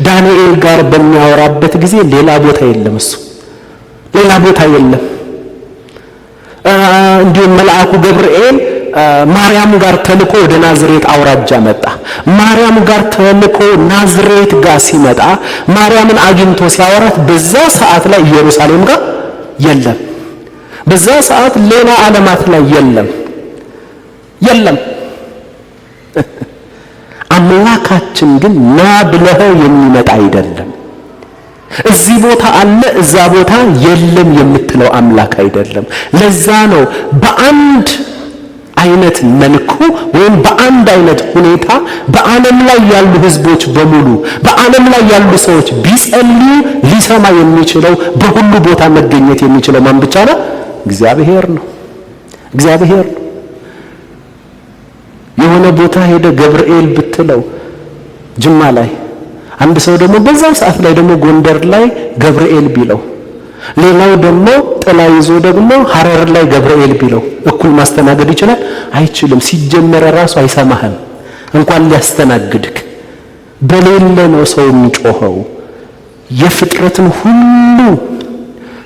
ዳንኤል ጋር በሚያወራበት ጊዜ ሌላ ቦታ የለም፣ እሱ ሌላ ቦታ የለም። እንዲሁም መልአኩ ገብርኤል ማርያም ጋር ተልኮ ወደ ናዝሬት አውራጃ መጣ። ማርያም ጋር ተልኮ ናዝሬት ጋር ሲመጣ ማርያምን አግኝቶ ሲያወራት በዛ ሰዓት ላይ ኢየሩሳሌም ጋር የለም። በዛ ሰዓት ሌላ ዓለማት ላይ የለም። አምላካችን ግን ና ብለኸው የሚመጣ አይደለም። እዚህ ቦታ አለ እዛ ቦታ የለም የምትለው አምላክ አይደለም። ለዛ ነው በአንድ አይነት መልኩ ወይም በአንድ አይነት ሁኔታ በዓለም ላይ ያሉ ህዝቦች በሙሉ በዓለም ላይ ያሉ ሰዎች ቢጸልዩ ሊሰማ የሚችለው በሁሉ ቦታ መገኘት የሚችለው ማን ብቻ ነው? እግዚአብሔር ነው። እግዚአብሔር ነው። የሆነ ቦታ ሄደ ገብርኤል ብትለው ጅማ ላይ፣ አንድ ሰው ደግሞ በዛው ሰዓት ላይ ደግሞ ጎንደር ላይ ገብርኤል ቢለው፣ ሌላው ደግሞ ጥላ ይዞ ደግሞ ሐረር ላይ ገብርኤል ቢለው እኩል ማስተናገድ ይችላል? አይችልም። ሲጀመረ ራሱ አይሰማህም እንኳን ሊያስተናግድክ። በሌለ ነው ሰው የሚጮኸው። የፍጥረትን ሁሉ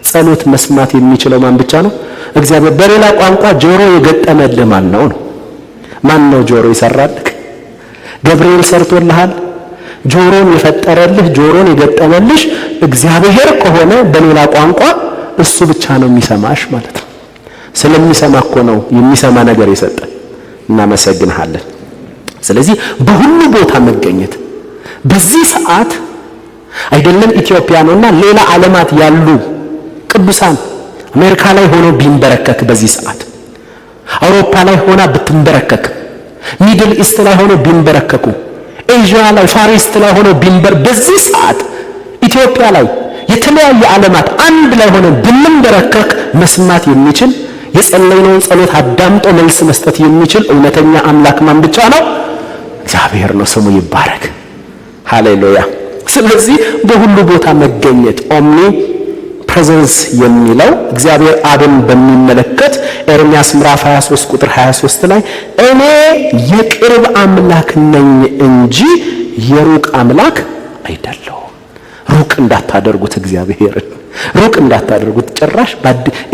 ጸሎት መስማት የሚችለው ማን ብቻ ነው? እግዚአብሔር። በሌላ ቋንቋ ጆሮ የገጠመልህ ማን ነው? ማን ነው ጆሮ ይሰራልክ? ገብርኤል ሰርቶልሃል? ጆሮን የፈጠረልህ ጆሮን የገጠመልሽ እግዚአብሔር ከሆነ በሌላ ቋንቋ እሱ ብቻ ነው የሚሰማሽ ማለት ነው። ስለሚሰማ እኮ ነው የሚሰማ ነገር የሰጠን። እናመሰግንሃለን። ስለዚህ በሁሉ ቦታ መገኘት በዚህ ሰዓት አይደለም ኢትዮጵያ ነውና ሌላ ዓለማት ያሉ ቅዱሳን አሜሪካ ላይ ሆኖ ቢንበረከክ በዚህ ሰዓት አውሮፓ ላይ ሆና ብትንበረከክ ሚድል ኢስት ላይ ሆኖ ቢንበረከኩ ኤዥያ ላይ ፋሪስት ላይ ሆኖ በዚህ ሰዓት ኢትዮጵያ ላይ የተለያየ ዓለማት አንድ ላይ ሆነ ብንበረከክ መስማት የሚችል የጸለይነውን ጸሎት አዳምጦ መልስ መስጠት የሚችል እውነተኛ አምላክ ማን ብቻ ነው? እግዚአብሔር ነው። ስሙ ይባረክ። ሃሌሉያ። ስለዚህ በሁሉ ቦታ መገኘት ኦምኒ ፕሬዘንስ የሚለው እግዚአብሔር አብን በሚመለከት ኤርምያስ ምዕራፍ 23 ቁጥር 23 ላይ እኔ የቅርብ አምላክ ነኝ እንጂ የሩቅ አምላክ አይደለሁም። ሩቅ እንዳታደርጉት እግዚአብሔርን ሩቅ እንዳታደርጉት። ጭራሽ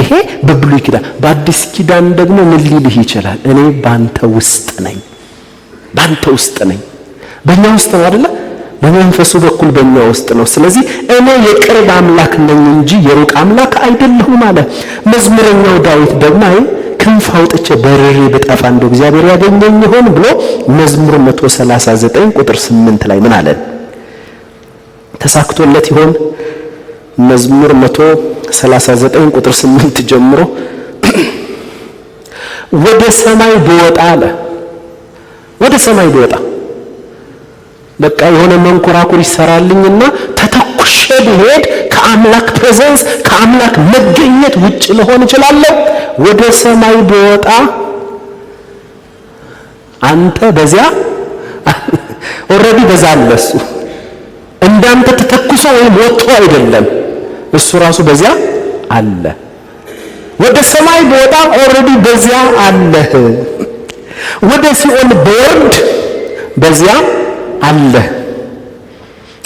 ይሄ በብሉይ ኪዳን፣ በአዲስ ኪዳን ደግሞ ምን ሊልህ ይችላል? እኔ ባንተ ውስጥ ነኝ። ባንተ ውስጥ ነኝ። በእኛ ውስጥ ነው አይደለ? በመንፈሱ በኩል በእኛ ውስጥ ነው። ስለዚህ እኔ የቅርብ አምላክ ነኝ እንጂ የሩቅ አምላክ አይደለሁም አለ። መዝሙረኛው ዳዊት ደግሞ ክንፍ አውጥቼ በርሬ ብጠፋ እንደው እግዚአብሔር ያገኘኝ ይሆን ብሎ መዝሙር 139 ቁጥር 8 ላይ ምን አለ? ተሳክቶለት ይሆን? መዝሙር 139 ቁጥር 8 ጀምሮ ወደ ሰማይ ብወጣ አለ። ወደ ሰማይ ብወጣ በቃ የሆነ መንኮራኩር ይሰራልኝና ተተኩሼ ብሄድ ከአምላክ ፕሬዘንስ ከአምላክ መገኘት ውጭ ልሆን እችላለሁ። ወደ ሰማይ ብወጣ አንተ በዚያ ኦሬዲ በዛ አለ። እሱ እንዳንተ ተተኩሶ ወይም ወጥቶ አይደለም፣ እሱ ራሱ በዚያ አለ። ወደ ሰማይ ብወጣ ኦሬዲ በዚያ አለ። ወደ ሲኦል ብወርድ በዚያ አለ።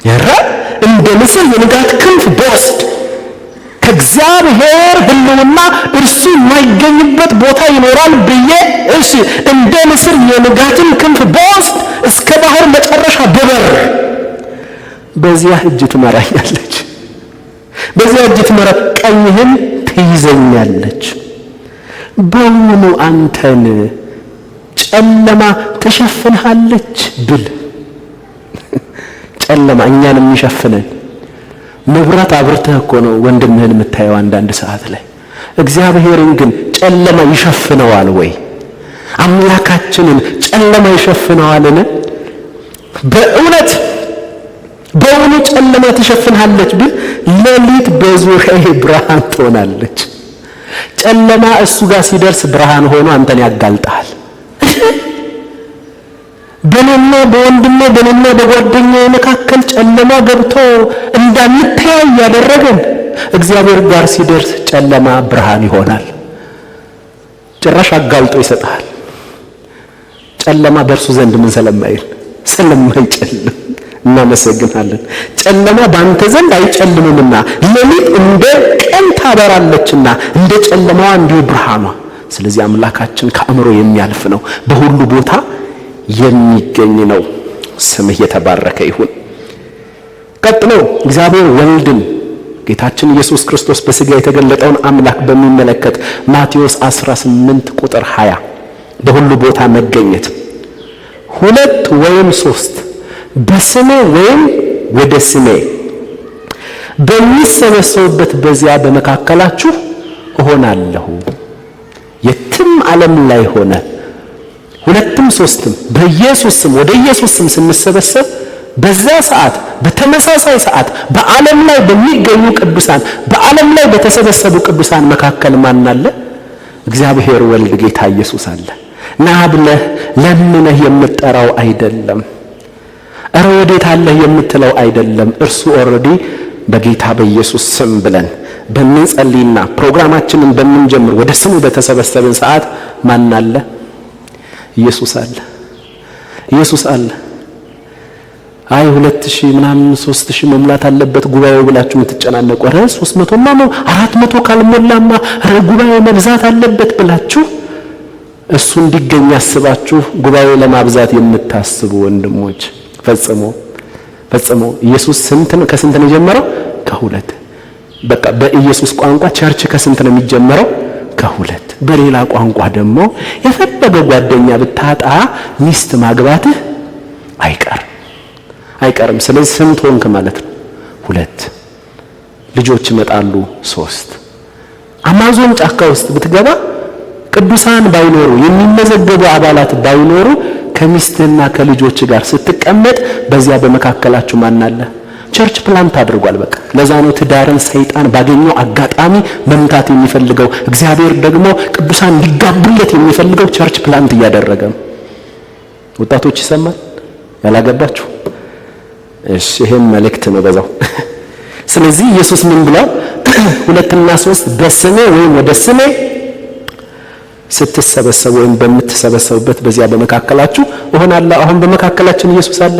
ያራ እንደ ንስር የንጋት ክንፍ በወስድ ከእግዚአብሔር ሕልውና እርሱ የማይገኝበት ቦታ ይኖራል ብዬ እሺ እንደ ንስር የንጋትን ክንፍ በወስድ እስከ ባህር መጨረሻ ብበር በዚያ እጅ ትመራኛለች። በዚያ እጅ ትመራ ቀኝህን ትይዘኛለች። በውኑ አንተን ጨለማ ትሸፍንሃለች ብል ጨለማ እኛን የሚሸፍነን መብራት አብርተህ እኮ ነው ወንድምህን የምታየው አንዳንድ ሰዓት ላይ። እግዚአብሔርን ግን ጨለማ ይሸፍነዋል ወይ? አምላካችንን ጨለማ ይሸፍነዋልን? በእውኑ ጨለማ ትሸፍንሃለች ብል ሌሊት በዙሪያዬ ብርሃን ትሆናለች። ጨለማ እሱ ጋር ሲደርስ ብርሃን ሆኖ አንተን ያጋልጣል። በእኔና በወንድሜ በእኔና በጓደኛዬ መካከል ጨለማ ገብቶ እንዳንተያይ ያደረገን እግዚአብሔር ጋር ሲደርስ ጨለማ ብርሃን ይሆናል። ጭራሽ አጋልጦ ይሰጣል። ጨለማ በእርሱ ዘንድ ምን ስለማይጨልም እናመሰግናለን። ጨለማ በአንተ ዘንድ አይጨልምምና ሌሊት እንደ ቀን ታበራለችና እንደ ጨለማዋ እንዲሁ ብርሃኗ። ስለዚህ አምላካችን ከአእምሮ የሚያልፍ ነው፣ በሁሉ ቦታ የሚገኝ ነው። ስምህ የተባረከ ይሁን። ቀጥሎ እግዚአብሔር ወልድን ጌታችን ኢየሱስ ክርስቶስ በሥጋ የተገለጠውን አምላክ በሚመለከት ማቴዎስ 18 ቁጥር 20 በሁሉ ቦታ መገኘት 2 ወይም 3 በስሜ ወይም ወደ ስሜ በሚሰበሰቡበት በዚያ በመካከላችሁ እሆናለሁ። የትም ዓለም ላይ ሆነ 2ም 3ም በኢየሱስ ስም ወደ ኢየሱስ ስም ስንሰበሰብ በዛ ሰዓት በተመሳሳይ ሰዓት በዓለም ላይ በሚገኙ ቅዱሳን በዓለም ላይ በተሰበሰቡ ቅዱሳን መካከል ማን አለ? እግዚአብሔር ወልድ ጌታ ኢየሱስ አለ። ና ብለህ ለምነህ የምትጠራው አይደለም። እረ ወዴት አለህ የምትለው አይደለም። እርሱ ኦልሬዲ በጌታ በኢየሱስ ስም ብለን በምንጸልይና ፕሮግራማችንን በምንጀምር ወደ ስሙ በተሰበሰብን ሰዓት ማን አለ? ኢየሱስ አለ። ኢየሱስ አለ። አይ 2000 ምናምን 3000 መሙላት አለበት ጉባኤው ብላችሁ የምትጨናነቁ፣ አረ 300ማ ነው 400 ካልሞላማ አረ ጉባኤው መብዛት አለበት ብላችሁ እሱ እንዲገኝ ያስባችሁ ጉባኤው ለማብዛት የምታስቡ ወንድሞች ፈጽሞ ኢየሱስ ከስንት ነው የጀመረው? ከ2። በቃ በኢየሱስ ቋንቋ ቸርች ከስንት ነው የሚጀመረው? ከ2። በሌላ ቋንቋ ደግሞ የፈለገ ጓደኛ ብታጣ ሚስት ማግባትህ አይቀርም። ስለዚህ ስንት ሆንክ ማለት ነው? 2። ልጆች ይመጣሉ 3። አማዞን ጫካ ውስጥ ብትገባ ቅዱሳን ባይኖሩ የሚመዘገቡ አባላት ባይኖሩ ከሚስትና ከልጆች ጋር ስትቀመጥ በዚያ በመካከላችሁ ማን አለ? ቸርች ፕላንት አድርጓል። በቃ ለዛ ነው ትዳርን ሰይጣን ባገኘው አጋጣሚ መምታት የሚፈልገው። እግዚአብሔር ደግሞ ቅዱሳን እንዲጋቡለት የሚፈልገው ቸርች ፕላንት እያደረገ ነው። ወጣቶች ይሰማል? ያላገባችሁ እሺ፣ ይሄን መልእክት ነው በዛው። ስለዚህ ኢየሱስ ምን ብሏል? 2 እና 3 በስሜ ወይም ወደ ስሜ ስትሰበሰቡ ወይም በምትሰበሰቡበት በዚያ በመካከላችሁ እሆናለሁ። አሁን በመካከላችን ኢየሱስ አለ።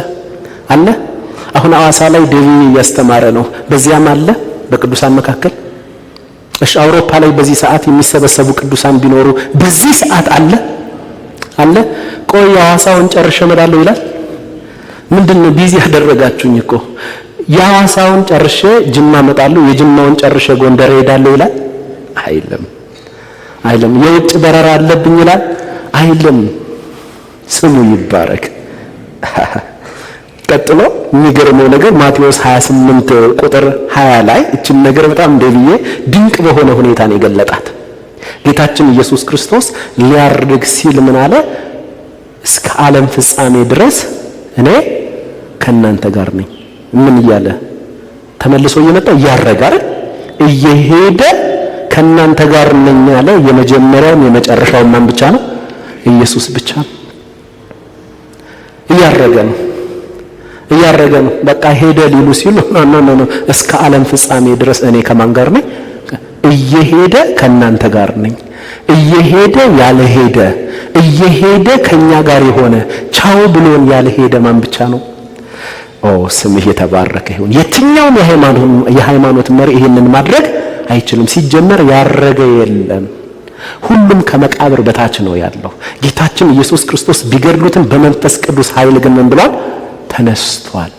አሁን አዋሳ ላይ ዴቪ እያስተማረ ነው። በዚያም አለ በቅዱሳን መካከል። እሺ፣ አውሮፓ ላይ በዚህ ሰዓት የሚሰበሰቡ ቅዱሳን ቢኖሩ በዚህ ሰዓት አለ። ቆይ አዋሳውን ጨርሼ እመጣለሁ ይላል። ምንድነው ቢዚ ያደረጋችሁኝ እኮ? የአዋሳውን ጨርሼ ጅማ እመጣለሁ፣ የጅማውን ጨርሼ ጎንደር እሄዳለሁ ይላል አይልም። የውጭ በረራ አለብኝ ይላል አይልም። ስሙ ይባረክ። ቀጥሎ የሚገርመው ነገር ማቴዎስ 28 ቁጥር 20 ላይ እችን ነገር በጣም እንደብዬ ድንቅ በሆነ ሁኔታ ነው የገለጣት። ጌታችን ኢየሱስ ክርስቶስ ሊያርግ ሲል ምን አለ? እስከ ዓለም ፍጻሜ ድረስ እኔ ከእናንተ ጋር ነኝ። ምን እያለ ተመልሶ እየመጣ እያረገ አይደል? እየሄደ ከእናንተ ጋር ነኝ ያለ የመጀመሪያውም የመጨረሻውም ማን ብቻ ነው? ኢየሱስ ብቻ ነው። እያረገ ነው። በቃ ሄደ ሊሉ ሲሉ ኖ እስከ ዓለም ፍጻሜ ድረስ እኔ ከማን ጋር ነኝ? እየሄደ ከእናንተ ጋር ነኝ። እየሄደ እየሄደ ከኛ ጋር የሆነ ቻው ብሎን ያልሄደ ማን ብቻ ነው? ስምህ የተባረከ ይሁን። የትኛውም የሃይማኖት መሪ ይሄንን ማድረግ አይችልም። ሲጀመር ያረገ የለም። ሁሉም ከመቃብር በታች ነው ያለው። ጌታችን ኢየሱስ ክርስቶስ ቢገድሉትም በመንፈስ ቅዱስ ኃይል ግን ምን ብሏል? ተነስቷል።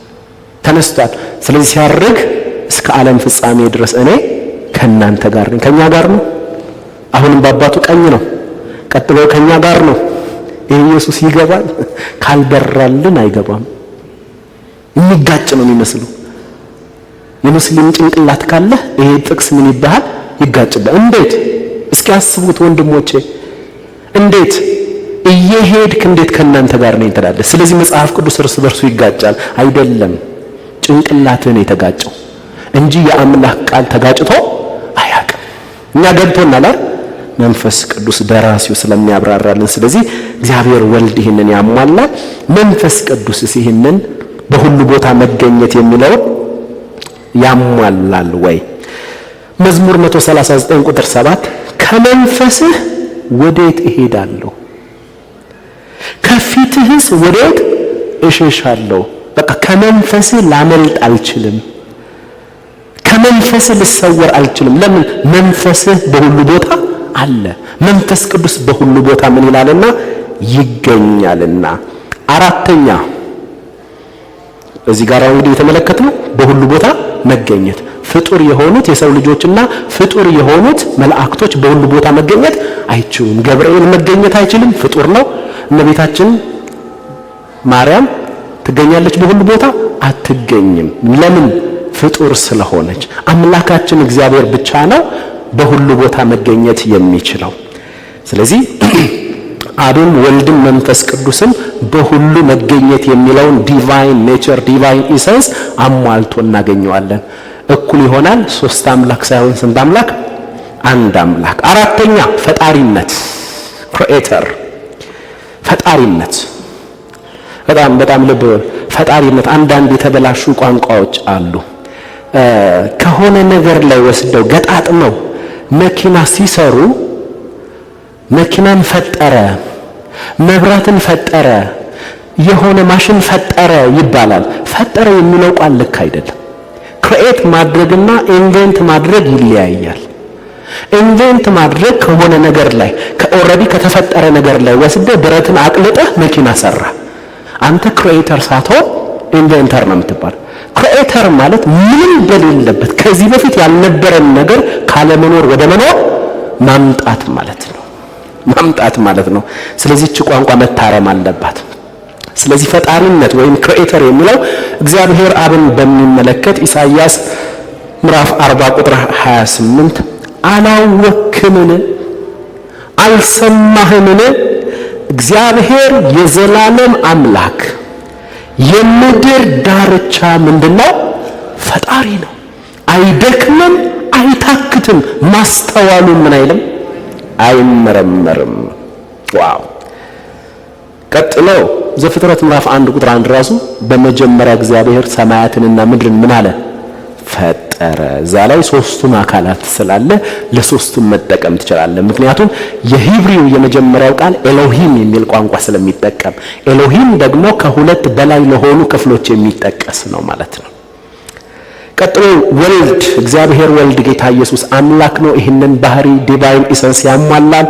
ስለዚህ ሲያርግ እስከ ዓለም ፍጻሜ ድረስ እኔ ከእናንተ ጋር ነኝ። ከኛ ጋር ነው። አሁንም በአባቱ ቀኝ ነው። ቀጥሎ ከኛ ጋር ነው። ይሄ ኢየሱስ ይገባል። ካልበራልን አይገባም። የሚጋጭ ነው የሚመስለው። የሙስሊም ጭንቅላት ካለ ይሄ ጥቅስ ምን ይባላል? ይጋጭባል። እንዴት? እስኪ አስቡት ወንድሞቼ፣ እንዴት እየሄድክ እንዴት ከእናንተ ጋር ነኝ ትላለህ? ስለዚህ መጽሐፍ ቅዱስ እርስ በርሱ ይጋጫል አይደለም። ጭንቅላትህን የተጋጨው እንጂ የአምላክ ቃል ተጋጭቶ አያውቅም። እኛ ገብቶናል አይደል? መንፈስ ቅዱስ ደራሲው ስለሚያብራራልን። ስለዚህ እግዚአብሔር ወልድ ይህንን ያሟላል። መንፈስ ቅዱስስ ይህንን በሁሉ ቦታ መገኘት የሚለው ያሟላል ወይ? መዝሙር 139 ቁጥር 7 ከመንፈስህ ወዴት እሄዳለሁ? ከፊትህስ ወዴት እሸሻለሁ? በቃ ከመንፈስህ ላመልጥ አልችልም። ከመንፈስህ ልሰወር አልችልም። ለምን? መንፈስህ በሁሉ ቦታ አለ። መንፈስ ቅዱስ በሁሉ ቦታ ምን ይላልና ይገኛልና። አራተኛ እዚህ ጋር እንግዲህ የተመለከትነው በሁሉ ቦታ መገኘት። ፍጡር የሆኑት የሰው ልጆችና ፍጡር የሆኑት መላእክቶች በሁሉ ቦታ መገኘት አይችሉም። ገብርኤል መገኘት አይችልም፣ ፍጡር ነው። እመቤታችን ማርያም ትገኛለች በሁሉ ቦታ? አትገኝም። ለምን? ፍጡር ስለሆነች። አምላካችን እግዚአብሔር ብቻ ነው በሁሉ ቦታ መገኘት የሚችለው። ስለዚህ አብም ወልድም መንፈስ ቅዱስም በሁሉ መገኘት የሚለውን ዲቫይን ኔቸር ዲቫይን ኢሰንስ አሟልቶ እናገኘዋለን። እኩል ይሆናል። ሶስት አምላክ ሳይሆን ስንት አምላክ? አንድ አምላክ። አራተኛ ፈጣሪነት፣ ክሪኤተር፣ ፈጣሪነት። በጣም ልብ ፈጣሪነት። አንዳንድ የተበላሹ ቋንቋዎች አሉ። ከሆነ ነገር ላይ ወስደው ገጣጥመው መኪና ሲሰሩ መኪናን ፈጠረ፣ መብራትን ፈጠረ፣ የሆነ ማሽን ፈጠረ ይባላል። ፈጠረ የሚለው ቃል ልክ አይደለም። ክሪኤት ማድረግና ኢንቨንት ማድረግ ይለያያል። ኢንቨንት ማድረግ ከሆነ ነገር ላይ ከኦልሬዲ ከተፈጠረ ነገር ላይ ወስደህ ብረትን አቅልጠህ መኪና ሰራ። አንተ ክሪኤተር ሳትሆን ኢንቨንተር ነው የምትባል። ክሪኤተር ማለት ምንም በሌለበት ከዚህ በፊት ያልነበረን ነገር ካለመኖር ወደ መኖር ማምጣት ማለት ነው። ስለዚህ እቺ ቋንቋ መታረም አለባት። ስለዚህ ፈጣሪነት ወይም ክሪኤተር የሚለው እግዚአብሔር አብን በሚመለከት ኢሳይያስ ምዕራፍ 40 ቁጥር 28 አላወክምን? አልሰማህምን? እግዚአብሔር የዘላለም አምላክ የምድር ዳርቻ ምንድነው? ፈጣሪ ነው። አይደክምም፣ አይታክትም፣ ማስተዋሉ ምን አይልም፣ አይመረመርም። ዋው! ቀጥሎ ዘፍጥረት ምዕራፍ 1 ቁጥር 1 ራሱ በመጀመሪያ እግዚአብሔር ሰማያትንና ምድርን ምን አለ? ፈጠረ። እዛ ላይ ሶስቱም አካላት ስላለ ለሶስቱም መጠቀም ትችላለህ። ምክንያቱም የሂብሪው የመጀመሪያው ቃል ኤሎሂም የሚል ቋንቋ ስለሚጠቀም፣ ኤሎሂም ደግሞ ከሁለት በላይ ለሆኑ ክፍሎች የሚጠቀስ ነው ማለት ነው። ቀጥሎ ወልድ፣ እግዚአብሔር ወልድ ጌታ ኢየሱስ አምላክ ነው። ይህንን ባህሪ ዲቫይን ኢሰንስ ያሟላል።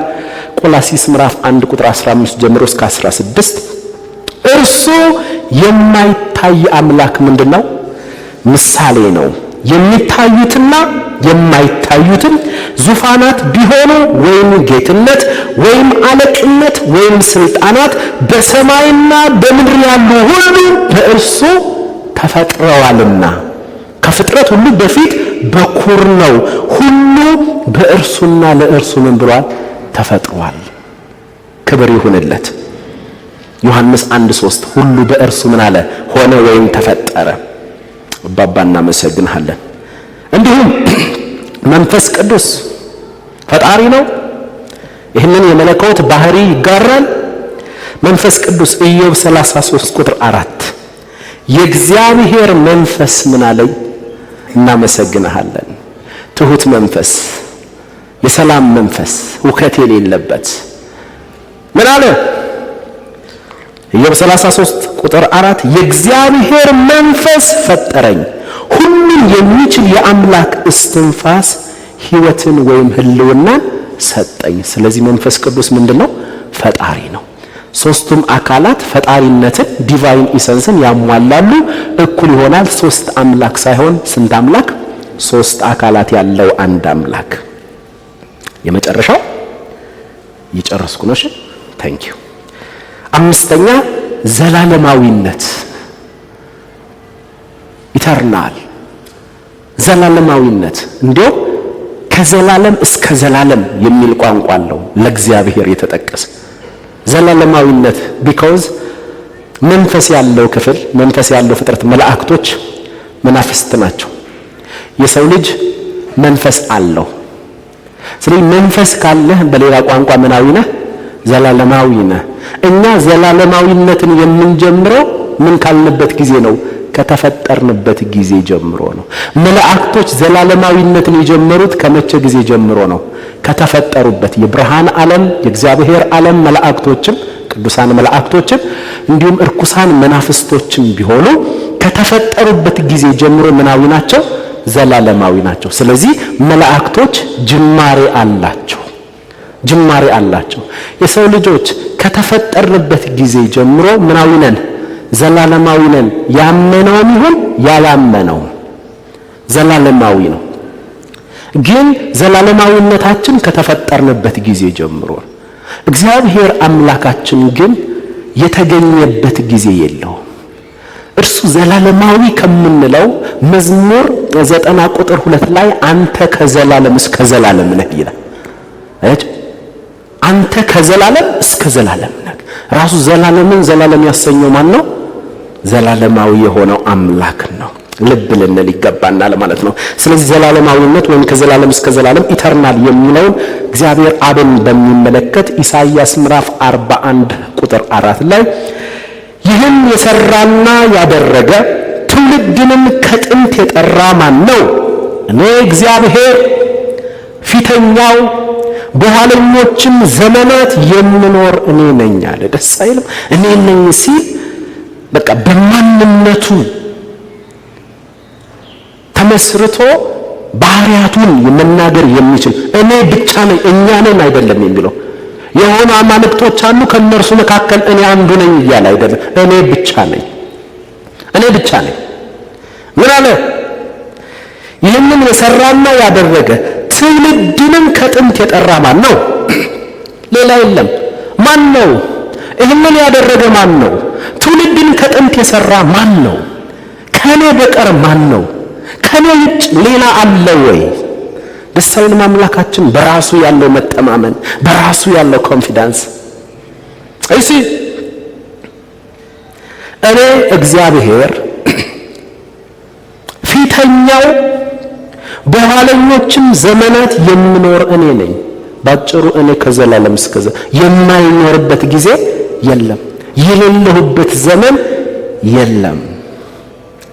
ቆላሲስ ምዕራፍ 1 ቁጥር 15 ጀምሮ እስከ 16 እርሱ የማይታይ አምላክ ምንድነው? ምሳሌ ነው። የሚታዩትና የማይታዩትን ዙፋናት ቢሆኑ ወይም ጌትነት ወይም አለቅነት ወይም ስልጣናት በሰማይና በምድር ያሉ ሁሉ በእርሱ ተፈጥረዋልና ከፍጥረት ሁሉ በፊት በኩር ነው። ሁሉ በእርሱና ለእርሱ ምን ብሏል? ተፈጥሯል። ክብር ይሁንለት። ዮሐንስ 1:3 ሁሉ በእርሱ ምን አለ? ሆነ ወይም ተፈጠረ። አባባ እናመሰግንሃለን። እንዲሁም መንፈስ ቅዱስ ፈጣሪ ነው። ይህንን የመለኮት ባህሪ ይጋራል። መንፈስ ቅዱስ ኢዮብ 33 ቁጥር 4 የእግዚአብሔር መንፈስ ምን አለኝ? እናመሰግንሃለን። ትሁት መንፈስ፣ የሰላም መንፈስ፣ ሁከት የሌለበት ምን አለ? ኢዮብ 33 ቁጥር 4 የእግዚአብሔር መንፈስ ፈጠረኝ፣ ሁሉን የሚችል የአምላክ እስትንፋስ ሕይወትን ወይም ህልውናን ሰጠኝ። ስለዚህ መንፈስ ቅዱስ ምንድነው? ፈጣሪ ነው። ሶስቱም አካላት ፈጣሪነትን ዲቫይን ኢሰንስን ያሟላሉ። እኩል ይሆናል። ሶስት አምላክ ሳይሆን ስንት አምላክ? ሶስት አካላት ያለው አንድ አምላክ። የመጨረሻው እየጨረስኩ ነው። እሺ ታንክ ዩ። አምስተኛ ዘላለማዊነት፣ ኢተርናል ዘላለማዊነት። እንዲያው ከዘላለም እስከ ዘላለም የሚል ቋንቋ አለው ለእግዚአብሔር የተጠቀሰ ዘላለማዊነት። ቢኮዝ መንፈስ ያለው ክፍል መንፈስ ያለው ፍጥረት መላእክቶች መናፍስት ናቸው። የሰው ልጅ መንፈስ አለው። ስለዚህ መንፈስ ካለህ በሌላ ቋንቋ ምናዊ ነህ? ዘላለማዊ ነህ። እኛ ዘላለማዊነትን የምንጀምረው ምን ካልንበት ጊዜ ነው? ከተፈጠርንበት ጊዜ ጀምሮ ነው። መላእክቶች ዘላለማዊነትን የጀመሩት ከመቼ ጊዜ ጀምሮ ነው? ከተፈጠሩበት የብርሃን ዓለም የእግዚአብሔር ዓለም መላእክቶችም ቅዱሳን መላእክቶችም እንዲሁም እርኩሳን መናፍስቶችም ቢሆኑ ከተፈጠሩበት ጊዜ ጀምሮ ምናዊ ናቸው? ዘላለማዊ ናቸው። ስለዚህ መላእክቶች ጅማሬ አላቸው። የሰው ልጆች ከተፈጠርንበት ጊዜ ጀምሮ ምናዊ ነን? ዘላለማዊ ነን። ያመነውም ይሁን ያላመነው ዘላለማዊ ነው። ግን ዘላለማዊነታችን ከተፈጠርንበት ጊዜ ጀምሮ እግዚአብሔር አምላካችን ግን የተገኘበት ጊዜ የለውም። እርሱ ዘላለማዊ ከምንለው መዝሙር 90 ቁጥር 2 ላይ አንተ ከዘላለም እስከ ዘላለም ነህ ይላል። አንተ ከዘላለም እስከ ዘላለም ነህ። ራሱ ዘላለምን ዘላለም ያሰኘው ማን ነው? ዘላለማዊ የሆነው አምላክ ነው። ልብ ልንል ይገባናል ማለት ነው። ስለዚህ ዘላለማዊነት ወይም ከዘላለም እስከ ዘላለም ኢተርናል የሚለውን እግዚአብሔር አብን በሚመለከት ኢሳይያስ ምዕራፍ 41 ቁጥር 4 ላይ ይህን የሰራና ያደረገ ትውልድንም ከጥንት የጠራ ማን ነው? እኔ እግዚአብሔር ፊተኛው በኋለኞችም ዘመናት የምኖር እኔ ነኝ አለ። ደስ አይልም? እኔ ነኝ ሲል በቃ በማንነቱ ተመስርቶ ባህሪያቱን መናገር የሚችል እኔ ብቻ ነኝ እኛ ነን አይደለም የሚለው። የሆኑ አማልክቶች አሉ ከነርሱ መካከል እኔ አንዱ ነኝ እያለ አይደለም። እኔ ብቻ ነኝ። ምን አለ? ይህንን የሰራና ያደረገ ትውልድንም ከጥንት የጠራ ማን ነው? ሌላ የለም። ማን ነው? ይህንን ያደረገ ማን ነው? ትውልድን ከጥንት የሰራ ማን ነው? ከኔ በቀር ማን ነው? ከኔ ውጭ ሌላ አለ ወይ? ደስ አይልም? አምላካችን በራሱ ያለው መተማመን፣ በራሱ ያለው ኮንፊደንስ። እሺ እኔ እግዚአብሔር ፊተኛው በኋለኞችም ዘመናት የምኖር እኔ ነኝ። ባጭሩ እኔ ከዘላለም እስከ የማይኖርበት ጊዜ የለም፣ የሌለሁበት ዘመን የለም።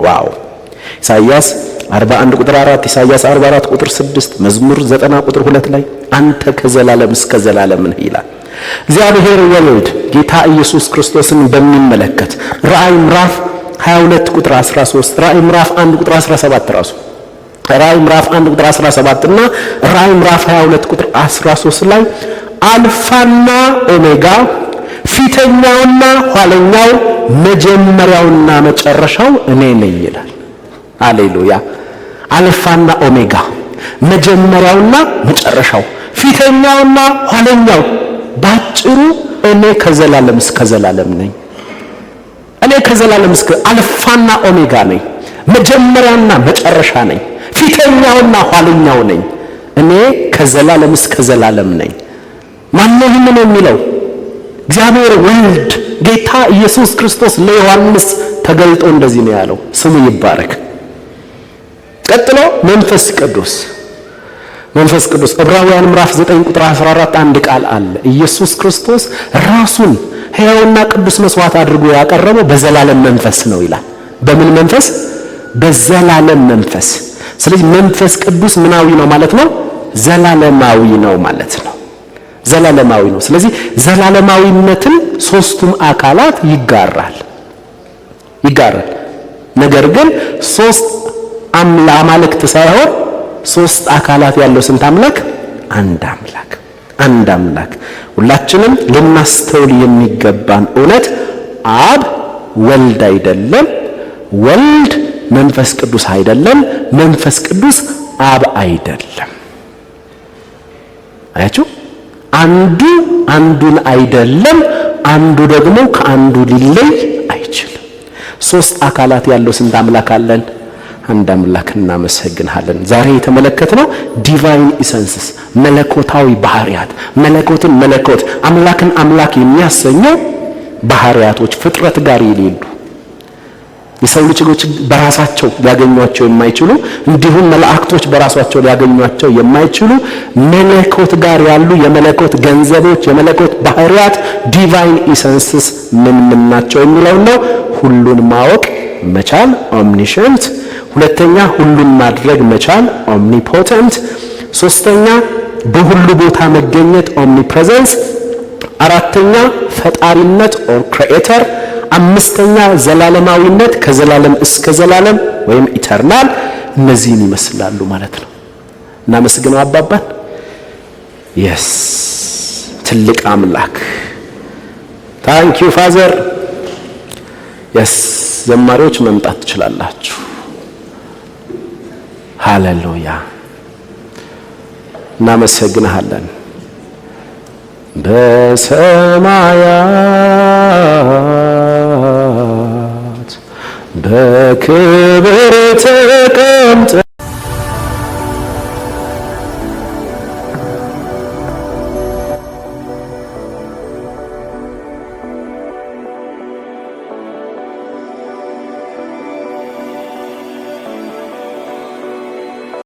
ዋው! ኢሳይያስ 41 ቁጥር 4፣ ኢሳይያስ 44 ቁጥር 6፣ መዝሙር 90 ቁጥር 2 ላይ አንተ ከዘላለም እስከ ዘላለም ነህ ይላል። እግዚአብሔር ወልድ ጌታ ኢየሱስ ክርስቶስን በሚመለከት ራእይ ምዕራፍ 22 ቁጥር 13፣ ራእይ ምዕራፍ 1 ቁጥር 17 ራሱ ራእይ ምዕራፍ 1 ቁጥር 17 እና ራእይ ምዕራፍ 22 ቁጥር 13 ላይ አልፋና ኦሜጋ ፊተኛውና ኋለኛው መጀመሪያውና መጨረሻው እኔ ነኝ ይላል። ሃሌሉያ! አልፋና ኦሜጋ መጀመሪያውና መጨረሻው ፊተኛውና ኋለኛው። ባጭሩ እኔ ከዘላለም እስከ ዘላለም ነኝ። እኔ ከዘላለም እስከ አልፋና ኦሜጋ ነኝ። መጀመሪያና መጨረሻ ነኝ። ፊተኛውና ኋለኛው ነኝ። እኔ ከዘላለም እስከ ዘላለም ነኝ። ማነው ይህንን የሚለው? እግዚአብሔር ወልድ ጌታ ኢየሱስ ክርስቶስ ለዮሐንስ ተገልጦ እንደዚህ ነው ያለው። ስሙ ይባረክ። ቀጥሎ መንፈስ ቅዱስ ዕብራውያን ምዕራፍ 9 ቁጥር 14 አንድ ቃል አለ። ኢየሱስ ክርስቶስ ራሱን ሕያውና ቅዱስ መስዋዕት አድርጎ ያቀረበው በዘላለም መንፈስ ነው ይላል። በምን መንፈስ? በዘላለም መንፈስ። ስለዚህ መንፈስ ቅዱስ ምናዊ ነው ማለት ነው? ዘላለማዊ ነው ማለት ነው። ዘላለማዊ ነው። ስለዚህ ዘላለማዊነትን ሶስቱም አካላት ይጋራል። ነገር ግን ሶስት አማልክት ሳይሆን ሶስት አካላት ያለው ስንት አምላክ? አንድ አምላክ። ሁላችንም ልናስተውል የሚገባን እውነት አብ ወልድ አይደለም፣ ወልድ መንፈስ ቅዱስ አይደለም፣ መንፈስ ቅዱስ አብ አይደለም። አያችሁ? አንዱ አንዱን አይደለም፣ አንዱ ደግሞ ከአንዱ ሊለይ አይችልም። ሶስት አካላት ያለው ስንት አምላክ አለን? አንድ አምላክ። እናመሰግናለን። ዛሬ የተመለከትነው ዲቫይን ኢሰንስስ መለኮታዊ ባህሪያት፣ መለኮትን መለኮት አምላክን አምላክ የሚያሰኙ ባህሪያቶች ፍጥረት ጋር የሌሉ የሰው ልጆች በራሳቸው ሊያገኟቸው የማይችሉ እንዲሁም መላእክቶች በራሳቸው ሊያገኟቸው የማይችሉ መለኮት ጋር ያሉ የመለኮት ገንዘቦች የመለኮት ባህሪያት ዲቫይን ኢሰንስስ ምን ናቸው የሚለው ነው። ሁሉን ማወቅ መቻል ኦምኒሸንት፣ ሁለተኛ ሁሉን ማድረግ መቻል ኦምኒፖተንት፣ ሶስተኛ በሁሉ ቦታ መገኘት ኦምኒፕሬዘንስ፣ አራተኛ ፈጣሪነት ኦር ክሪኤተር፣ አምስተኛ ዘላለማዊነት ከዘላለም እስከ ዘላለም ወይም ኢተርናል። እነዚህን ይመስላሉ ማለት ነው። እናመስግነው አባባን። የስ ትልቅ አምላክ ታንክ ዩ ፋዘር። የስ ዘማሪዎች መምጣት ትችላላችሁ። ሃሌሉያ እናመሰግንሃለን። በሰማያት በክብር